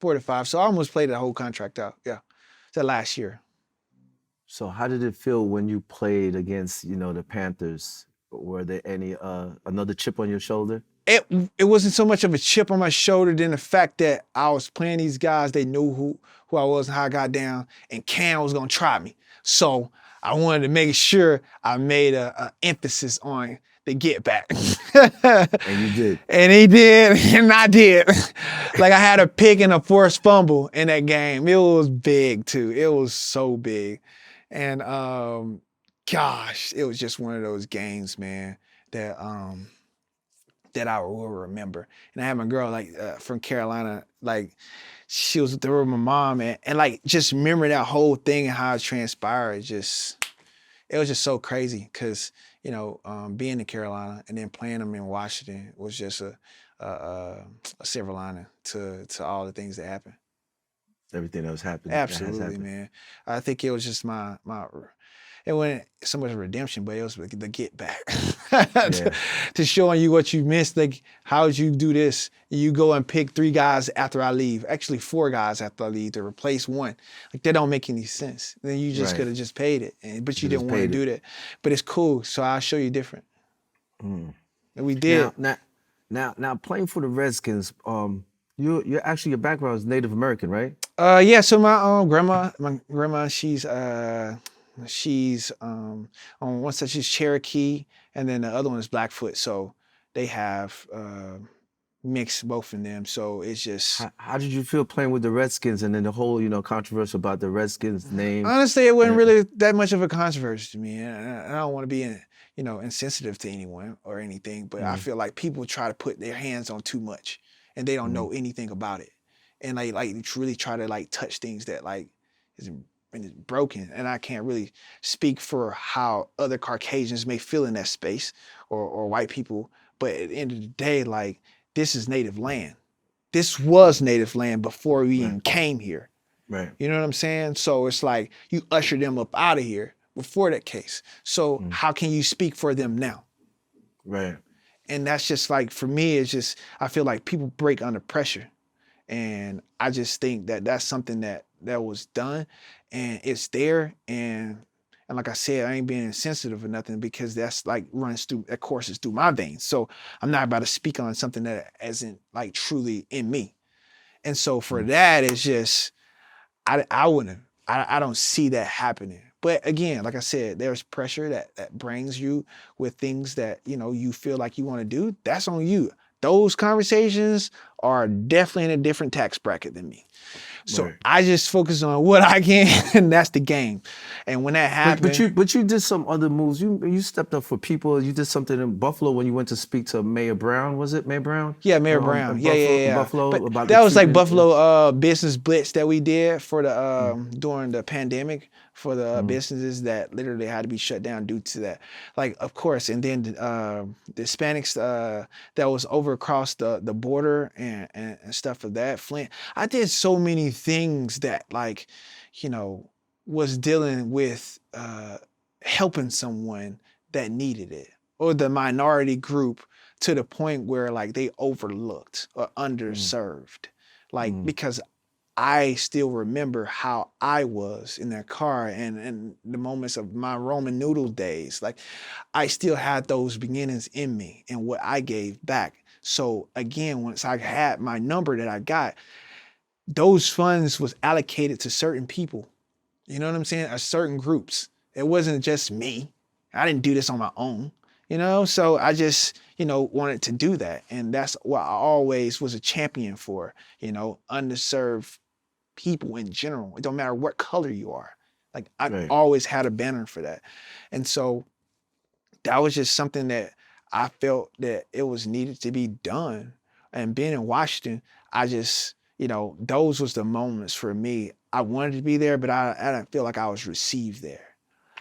4 to 5. So I almost played that whole contract out. Yeah, that last year. So how did it feel when you played against, the Panthers? Were there any another chip on your shoulder? It wasn't so much of a chip on my shoulder than the fact that I was playing these guys. They knew who I was and how I got down, and Cam was gonna try me. So I wanted to make sure I made a emphasis on the get back. And you did. And he did, and I did. Like I had a pick and a forced fumble in that game. It was big too. It was so big. And gosh, it was just one of those games, man, that I will remember. And I had my girl like from Carolina, like she was there with my mom, and like just remember that whole thing and how it transpired. It was just so crazy because being in Carolina and then playing them in Washington was just a silver lining to all the things that happened. Everything that was happening. Absolutely, man. I think it was just it wasn't so much redemption, but it was the get back. to showing you what you missed. Like, how would you do this? You go and pick 3 guys after I leave. Actually, 4 guys after I leave to replace 1. Like, that don't make any sense. Then you just could have just paid it. But you didn't want to do that. But it's cool, so I'll show you different. And we did. Now playing for the Redskins, you're actually, your background is Native American, right? Yeah, so my grandma, she's on one side she's Cherokee, and then the other one is Blackfoot. So they have mixed both of them. So it's just How did you feel playing with the Redskins and then the whole controversy about the Redskins name? honestly, it wasn't really that much of a controversy to me. And I don't want to be insensitive to anyone or anything, but I feel like people try to put their hands on too much, and they don't know anything about it, and like really try to like touch things that like is broken. And I can't really speak for how other Caucasians may feel in that space or white people, but at the end of the day, like, this is native land. This was native land before we even came here. Right. You know what I'm saying? So it's like you usher them up out of here before that case. So how can you speak for them now? Right. And that's just like, for me, it's just, I feel like people break under pressure. And I just think that that's something that was done, and it's there. And like I said, I ain't being insensitive or nothing, because that's like courses through my veins. So I'm not about to speak on something that isn't like truly in me. And so for that, it's just, I don't see that happening. But again, like I said, there's pressure that brings you with things that, you feel like you want to do. That's on you. Those conversations are definitely in a different tax bracket than me. So Right. I just focus on what I can, and that's the game. And when that But happened, you did some other moves. You stepped up for people. You did something in Buffalo when you went to speak to Mayor Brown. Was it Mayor Brown? yeah, Mayor Brown. In Yeah, yeah, Buffalo, yeah. But about the that was like treatment. Buffalo business blitz that we did for the Mm, during the pandemic for the mm, businesses that literally had to be shut down due to that. Like, of course, and then the Hispanics that was over across the border and stuff of that. Flint. I did so many things that like, was dealing with helping someone that needed it or the minority group to the point where like they overlooked or mm, underserved. Like, mm. because I still remember how I was in that car and the moments of my Roman noodle days. Like, I still had those beginnings in me and what I gave back. So again, once I had my number that I got, those funds was allocated to certain people. You know what I'm saying? Certain groups. It wasn't just me. I didn't do this on my own. So I just, wanted to do that. And that's what I always was a champion for, underserved people in general. It don't matter what color you are. Like, I Right. always had a banner for that. And so that was just something that I felt that it was needed to be done. And being in Washington, I just, those was the moments for me. I wanted to be there, but I didn't feel like I was received there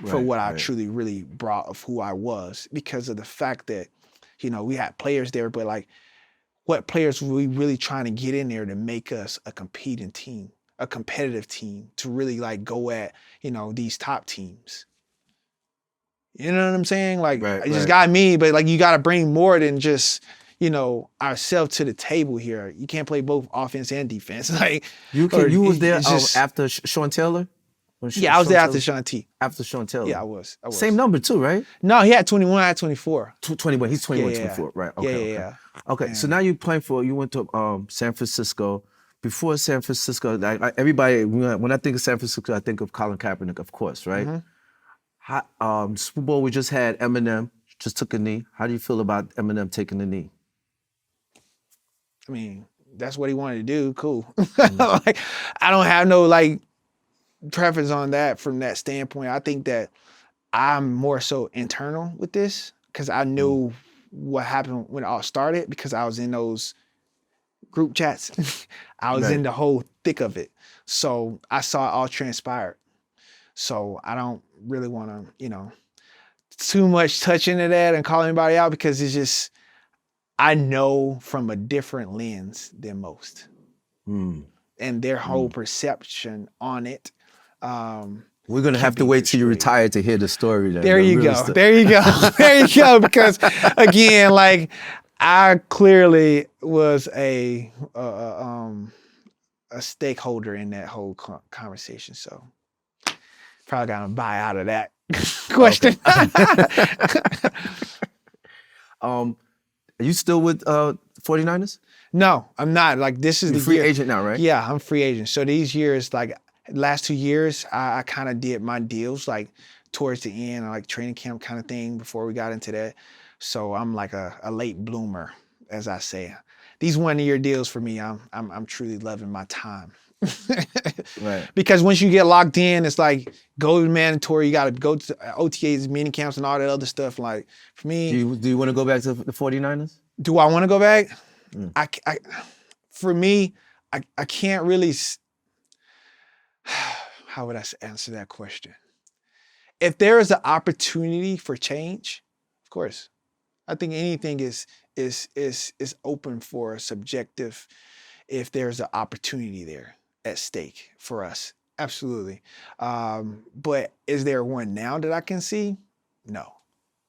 for Right. what I Right. truly really brought of who I was because of the fact that, we had players there, but like what players were we really trying to get in there to make us a competing team, a competitive team to really like go at, these top teams. You know what I'm saying? Like, Right. it just Right. got me, but like you got to bring more than just, ourselves to the table here. You can't play both offense and defense. Like, or You was there it's just, after Sean Taylor. When yeah, I was Sean there after Taylor Sean T. after Sean Taylor. Yeah, I was. Same number too, right? No, he had 21, I had 24. 21. He's Yeah, 21, yeah, 24. Right. yeah, Okay. yeah, Okay. yeah. Okay. So And now you went to San Francisco. Before San Francisco, everybody when I think of San Francisco, I think of Colin Kaepernick, of course, right? mhm. Super Bowl we just had. Eminem just took a knee. How do you feel about Eminem taking the knee? I mean, that's what he wanted to do. Cool. Mm, Like, I don't have no like preference on that from that standpoint. I think that I'm more so internal with this because I mm, knew what happened when it all started because I was in those group chats. I was in right. the whole thick of it. So I saw it all transpire. So I don't really want to, too much touch into that and call anybody out because it's just, I know from a different lens than most Mm, and their whole mm. perception on it We're gonna can have to be wait till you destroyed. retire to hear the story. Then There the you real go. story. There you go. There you go. Because again, like I clearly was a stakeholder in that whole conversation. So probably got to buy out of that Okay. question. um, are you still with 49ers? No, I'm not. Like this is You're the a free year. agent now, right? Yeah, I'm free agent. So these years, like last 2 years, I kind of did my deals like towards the end, like training camp kind of thing before we got into that. So I'm like a late bloomer, as I say. These 1 year deals for me, I'm truly loving my time. Right. Because once you get locked in, it's like go to mandatory. You got to go to OTAs, mini camps, and all that other stuff. Like for me, Do you want to go back to the 49ers? do I want to go back? Mm. For me, I can't really. How would I answer that question? If there is an opportunity for change, of course, I think anything is open for subjective. If there's an opportunity there at stake for us, absolutely. But is there one now that I can see? No.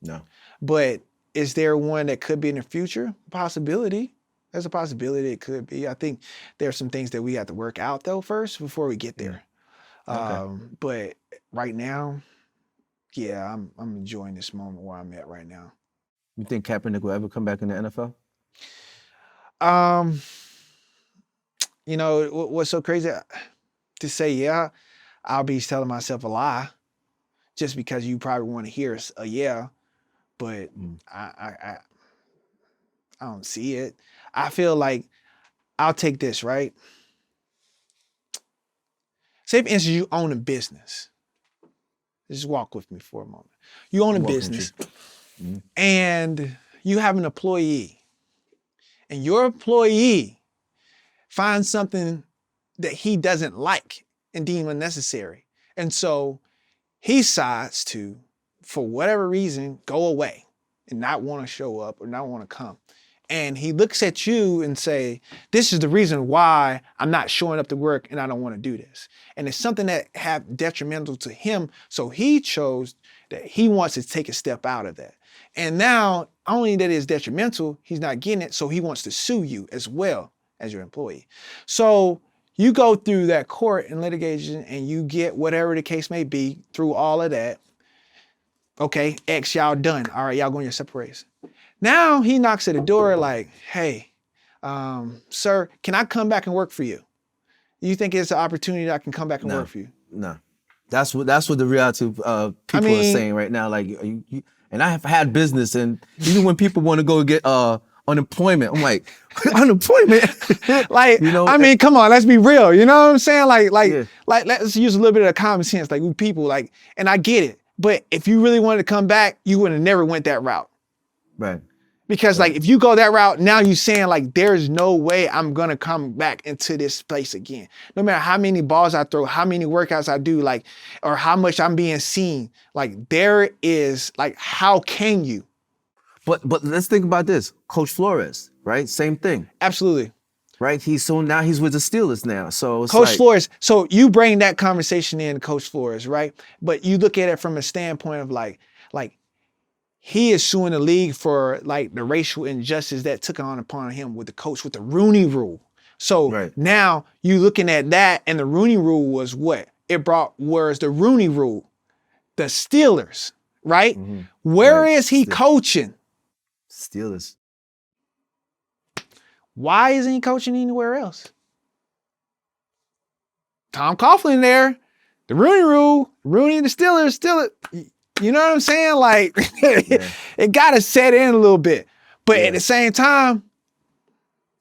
No. But is there one that could be in the future? Possibility. There's a possibility it could be. I think there's some things that we have to work out though first before we get Mm. there. Okay. But right now, yeah, I'm enjoying this moment where I'm at right now. You think Kaepernick will ever come back in the NFL? Um, what's so crazy to say? Yeah, I'll be telling myself a lie just because you probably want to hear a yeah, but I don't see it. I feel like I'll take this, right? Say for instance, you own a business. Just walk with me for a moment. You own a business and you have an employee, and your employee finds something that he doesn't like and deem unnecessary. And so he decides to, for whatever reason, go away and not want to show up or not want to come. And he looks at you and say, this is the reason why I'm not showing up to work and I don't want to do this. And it's something that have detrimental to him. So he chose that he wants to take a step out of that. And now, only that is detrimental, he's not getting it. So he wants to sue you as well as your employee. So you go through that court and litigation and you get whatever the case may be through all of that. Okay, X, y'all done. All right, y'all going your separate ways. Now he knocks at the door like, hey, sir, can I come back and work for you? You think it's an opportunity that I can come back and work for you? No. That's what the reality people are saying right now. Like, and I have had business, and even when people want to go get unemployment, I'm like, unemployment? Like, you know, I mean, come on, let's be real. You know what I'm saying? Like, let's use a little bit of common sense. Like, with people, like, and I get it. But if you really wanted to come back, you would have never went that route. Right. Because like, if you go that route, now you're saying like, there's no way I'm going to come back into this place again. No matter how many balls I throw, how many workouts I do, like, or how much I'm being seen, like there is like, how can you? But let's think about this. Coach Flores, right? Same thing. Absolutely. Right? Now he's with the Steelers now. So it's Coach Flores. So you bring that conversation in, Coach Flores, right? But you look at it from a standpoint of like, he is suing the league for like the racial injustice that took on upon him with the coach with the Rooney Rule. So now you looking at that, and the Rooney Rule was what? It brought where's the Rooney Rule? The Steelers, right? Mm-hmm. Where is he coaching? Steelers. Why isn't he coaching anywhere else? Tom Coughlin there, the Rooney Rule, Rooney and the Steelers, you know what I'm saying? Like, it got to set in a little bit. But at the same time,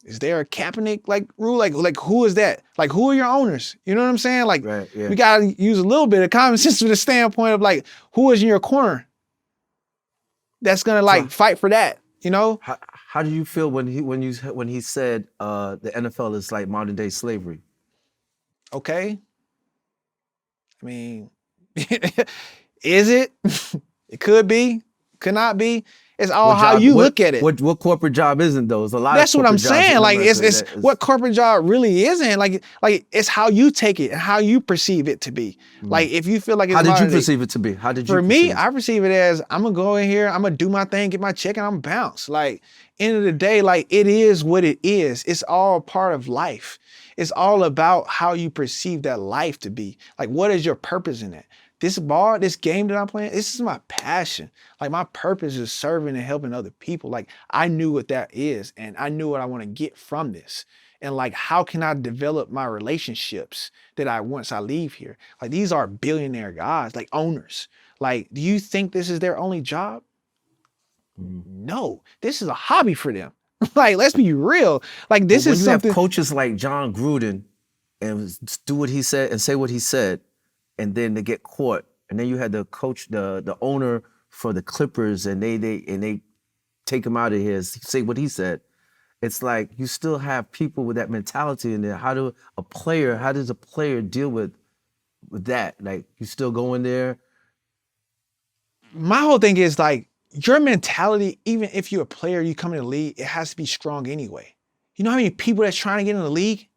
is there a Kaepernick like rule? Like who is that? Like, who are your owners? You know what I'm saying? Like, we got to use a little bit of common sense from the standpoint of like, who is in your corner that's gonna like fight for that? You know? How do you feel when he said the NFL is like modern day slavery? Okay. I mean, is it? It could be, could not be. It's all how you look at it. What corporate job isn't though? There's a lot. That's of what I'm saying. Like it's what what corporate job really isn't. Like it's how you take it and how you perceive it to be. Like if you feel like it's how did you perceive it to be? How did you? For me, I perceive it as I'm gonna go in here, I'm gonna do my thing, get my check, and I'm bounce. Like end of the day, like it is what it is. It's all part of life. It's all about how you perceive that life to be. Like what is your purpose in it? This game that I'm playing, this is my passion. Like my purpose is serving and helping other people. Like I knew what that is, and I knew what I want to get from this. And like, how can I develop my relationships that once I leave here? Like these are billionaire guys, like owners. Like, do you think this is their only job? No, this is a hobby for them. Like, let's be real. Like this is something. Have coaches like John Gruden and do what he said and say what he said, and then they get caught. And then you had the coach, the owner for the Clippers, and they take him out of here, say what he said. It's like you still have people with that mentality in there. How does a player deal with that? Like you still go in there. My whole thing is like your mentality, even if you're a player, you come in the league, it has to be strong anyway. You know how many people that's trying to get in the league?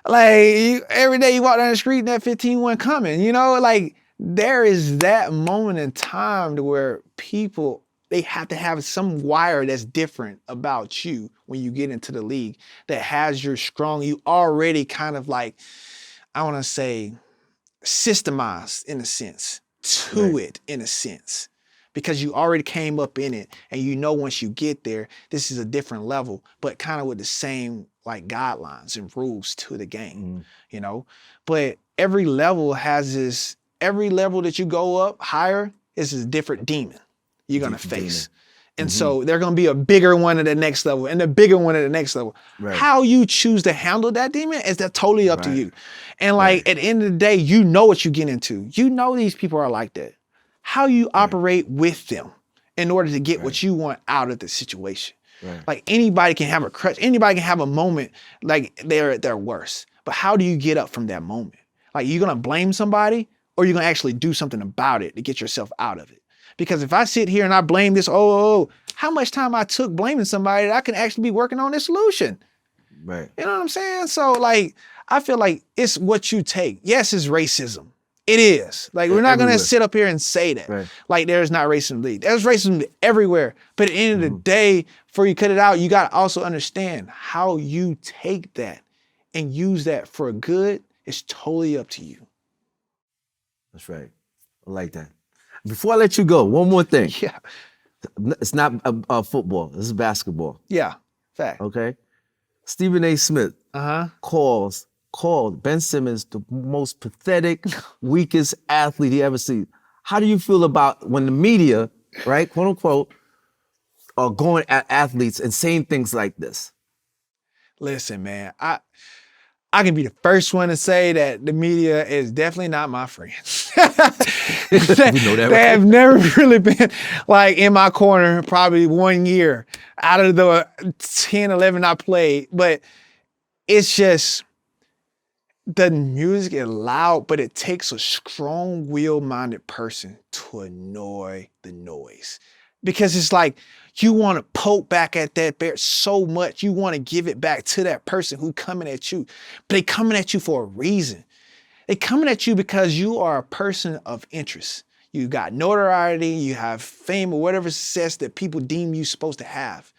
Like every day you walk down the street and that 15-1 coming, you know, like there is that moment in time to where people, they have to have some wire that's different about you when you get into the league that has you already kind of like, I want to say systemized in a sense to it in a sense, because you already came up in it and you know once you get there, this is a different level, but kind of with the same like guidelines and rules to the game, you know? But every level that you go up higher is a different demon you're going to face. And so they're going to be a bigger one at the next level and a bigger one at the next level. Right. How you choose to handle that demon is that totally up to Right. you. And like at the end of the day, you know what you get into. You know these people are like that. How you operate with them in order to get what you want out of the situation. Right. Like anybody can have a crush. Anybody can have a moment like they're at their worst. But how do you get up from that moment? Like you're going to blame somebody or you're going to actually do something about it to get yourself out of it. Because if I sit here and I blame this, how much time I took blaming somebody that I can actually be working on this solution. Right. You know what I'm saying? So like, I feel like it's what you take. Yes, it's racism. It is. Like, we're not going to sit up here and say that. Right. Like, there's not racism. There's racism everywhere. But at the end of the day, before you cut it out, you got to also understand how you take that and use that for good. It's totally up to you. That's right. I like that. Before I let you go, one more thing. Yeah. It's not football. This is basketball. Yeah. Fact. Okay. Stephen A. Smith called Ben Simmons the most pathetic, weakest athlete he ever seen. How do you feel about when the media, right, quote unquote, are going at athletes and saying things like this? Listen, man, I can be the first one to say that the media is definitely not my friends. We know that, They right? have never really been like in my corner probably 1 year out of the 10, 11 I played. But it's just the music is loud, but it takes a strong-willed-minded person to annoy the noise. Because it's like you want to poke back at that bear so much. You want to give it back to that person who coming at you. But they coming at you for a reason. They coming at you because you are a person of interest. You got notoriety, you have fame or whatever success that people deem you supposed to have.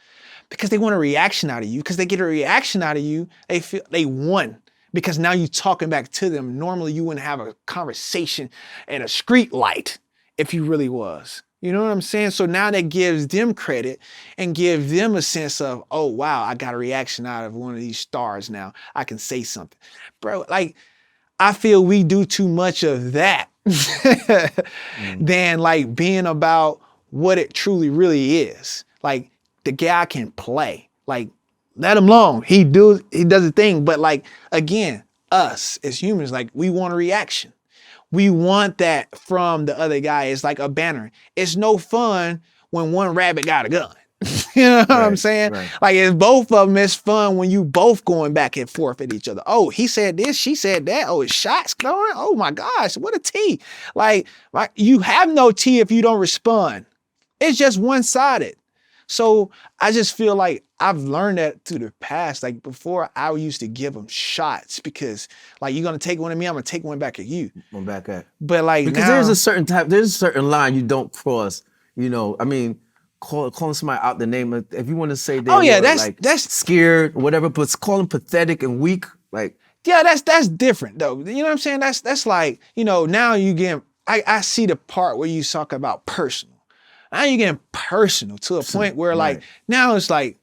Because they want a reaction out of you. Because they get a reaction out of you, they feel they won. Because now you're talking back to them. Normally you wouldn't have a conversation at a street light if you really was. You know what I'm saying? So now that gives them credit and gives them a sense of, oh, wow, I got a reaction out of one of these stars now. I can say something. Bro, like, I feel we do too much of that than like being about what it truly really is. Like, the guy can play. Like, let him alone. He does a thing. But like, again, us as humans, like, we want a reaction. We want that from the other guy. It's like a banner. It's no fun when one rabbit got a gun. You know what I'm saying? Right. Like, it's both of them. It's fun when you both going back and forth at each other. Oh, he said this, she said that. Oh, it's shots going. Oh my gosh, what a tea. Like you have no tea if you don't respond. It's just one-sided. So I just feel like I've learned that through the past. Like before, I used to give them shots because like, you're going to take one at me, I'm going to take one back at you. One back at. But like Because now, there's a certain line you don't cross. You know, I mean, calling somebody out the name of, if you want to say they that's scared or whatever, but call them pathetic and weak, like. Yeah, that's different though. You know what I'm saying? That's like, you know, now you get, I see the part where you talk about personal. Now you're getting personal to a point where like, now it's like,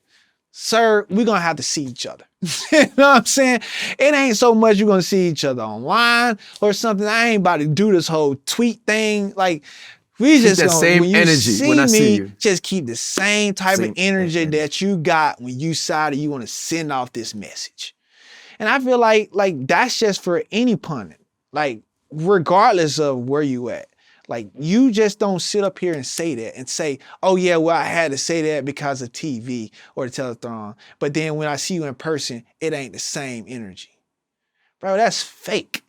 sir, we're going to have to see each other. You know what I'm saying? It ain't so much you're going to see each other online or something. I ain't about to do this whole tweet thing. Like, we just that gonna, same when you energy see when I me, see you. just keep the same type of energy that you got when you decided you want to send off this message. And I feel like that's just for any pundit. Like, regardless of where you at. Like, you just don't sit up here and say that and say, oh yeah, well, I had to say that because of TV or the telethon. But then when I see you in person, it ain't the same energy. Bro, that's fake.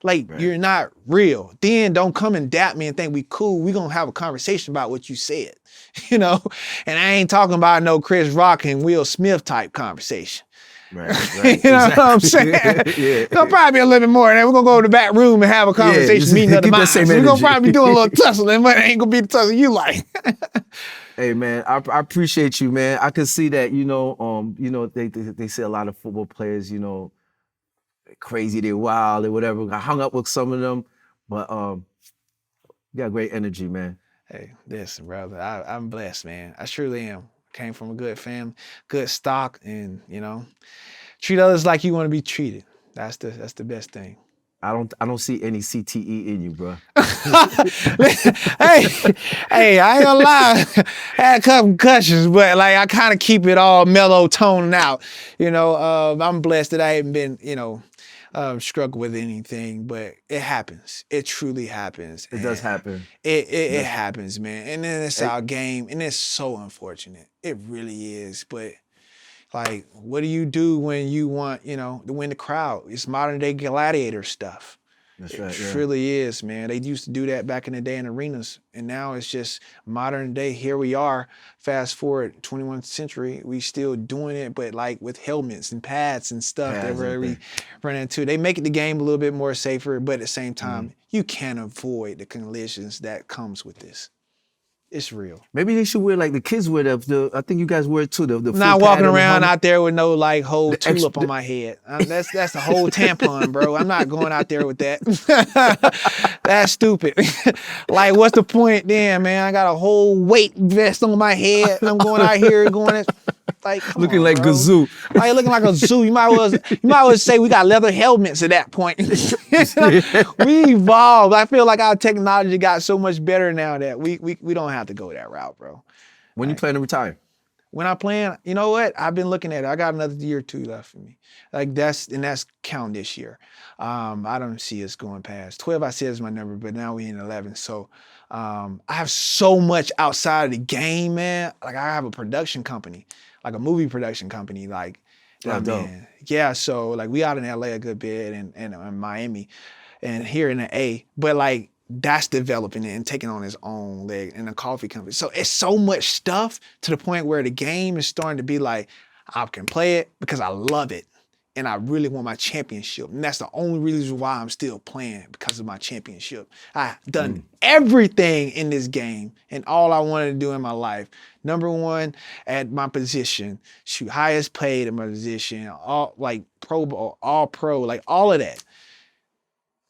Like, you're not real. Then don't come and dap me and think we cool. We gonna have a conversation about what you said, you know? And I ain't talking about no Chris Rock and Will Smith type conversation. Right. You know what I'm saying? Yeah. There'll probably be a little bit more. And then we're going to go to the back room and have a conversation, meeting other minds. We're going to probably be doing a little tussling, but it ain't going to be the tussle you like. Hey, man, I appreciate you, man. I can see that, you know, they say a lot of football players, you know, they're crazy, they're wild, or whatever. I hung up with some of them, but you got great energy, man. Hey, listen, brother, I'm blessed, man. I truly am. Came from a good family, good stock, and, you know, treat others like you want to be treated. That's the best thing. I don't see any CTE in you, bro. hey, hey, I ain't gonna lie. I had a couple concussions, but like I kind of keep it all mellow toned out. You know, I'm blessed that I haven't been, struggle with anything, but it happens. It truly happens. It does happen. It happens, man. And then it's our game, and it's so unfortunate. It really is. But like, what do you do when you want, to win the crowd? It's modern day gladiator stuff. That's It right. Yeah. truly is, man. They used to do that back in the day in arenas, and now it's just modern day. Here we are, fast forward 21st century, we still doing it, but like with helmets and pads and stuff that we run into. They make the game a little bit more safer, but at the same time, you can't avoid the collisions that comes with this. It's real. Maybe they should wear like the kids wear I think you guys wear it too. The I'm not walking around out there with no like whole tulip on my head. That's the whole tampon, bro. I'm not going out there with that. That's stupid. Like, what's the point then, man? I got a whole weight vest on my head. I'm going out here like looking like Gazoo. Like looking like a zoo. You might well say we got leather helmets at that point. We evolved. I feel like our technology got so much better now that we don't have to go that route, bro. When you plan to retire? When I plan, you know what? I've been looking at it. I got another year or two left for me. Like that's counting this year. I don't see us going past 12. I said is my number, but now we in 11. So I have so much outside of the game, man. Like I have a production company, like a movie production company, like yeah. So like we out in LA a good bit and Miami, and here in the A, but like. That's developing it and taking on its own leg in a coffee company. So it's so much stuff to the point where the game is starting to be like, I can play it because I love it. And I really want my championship. And that's the only reason why I'm still playing, because of my championship. I've done everything in this game and all I wanted to do in my life. Number one at my position, shoot, highest paid in my position, all like Pro Bowl, all pro, like all of that.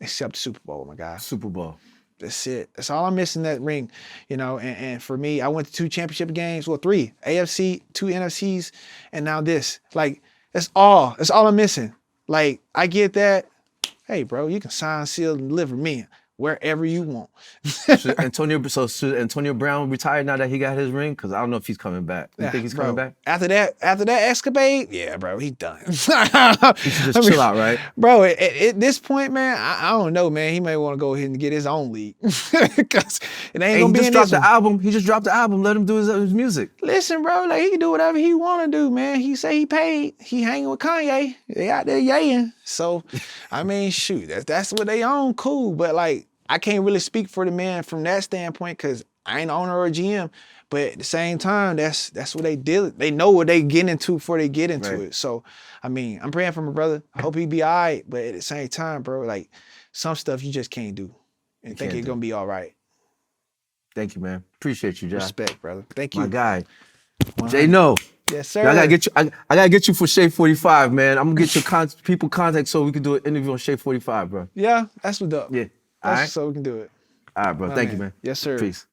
Except the Super Bowl, my guy. Super Bowl. That's it. That's all I'm missing, that ring, and for me, I went to 2 championship games, 3, AFC, 2 NFCs, and now this. Like, that's all I'm missing. Like, I get that. Hey, bro, you can sign, seal, and deliver me wherever you want. Should Antonio Brown retire now that he got his ring? Because I don't know if he's coming back. You think he's coming back? After that escapade, yeah, bro, he's done. He should just chill out, right? Bro, at this point, man, I don't know, man. He may want to go ahead and get his own league. Because it ain't gonna be in this one. He just dropped the album. Let him do his music. Listen, bro, like he can do whatever he want to do, man. He say he paid. He hanging with Kanye. They out there yaying. So, I mean, shoot, that's what they own. Cool, but like, I can't really speak for the man from that standpoint because I ain't the owner or a GM. But at the same time, that's what they did. They know what they get into before they get into it. So, I mean, I'm praying for my brother. I hope he be all right. But at the same time, bro, like some stuff you just can't do and think you're going to be all right. Thank you, man. Appreciate you, John. Respect, brother. Thank you. My guy. Jay, no. Yes, sir. I gotta get you for Shade 45, man. I'm gonna get your people contact so we can do an interview on Shade 45, bro. Yeah, that's what's up. Yeah. That's so we can do it. All right, bro. Thank you, man. Yes, sir. Peace.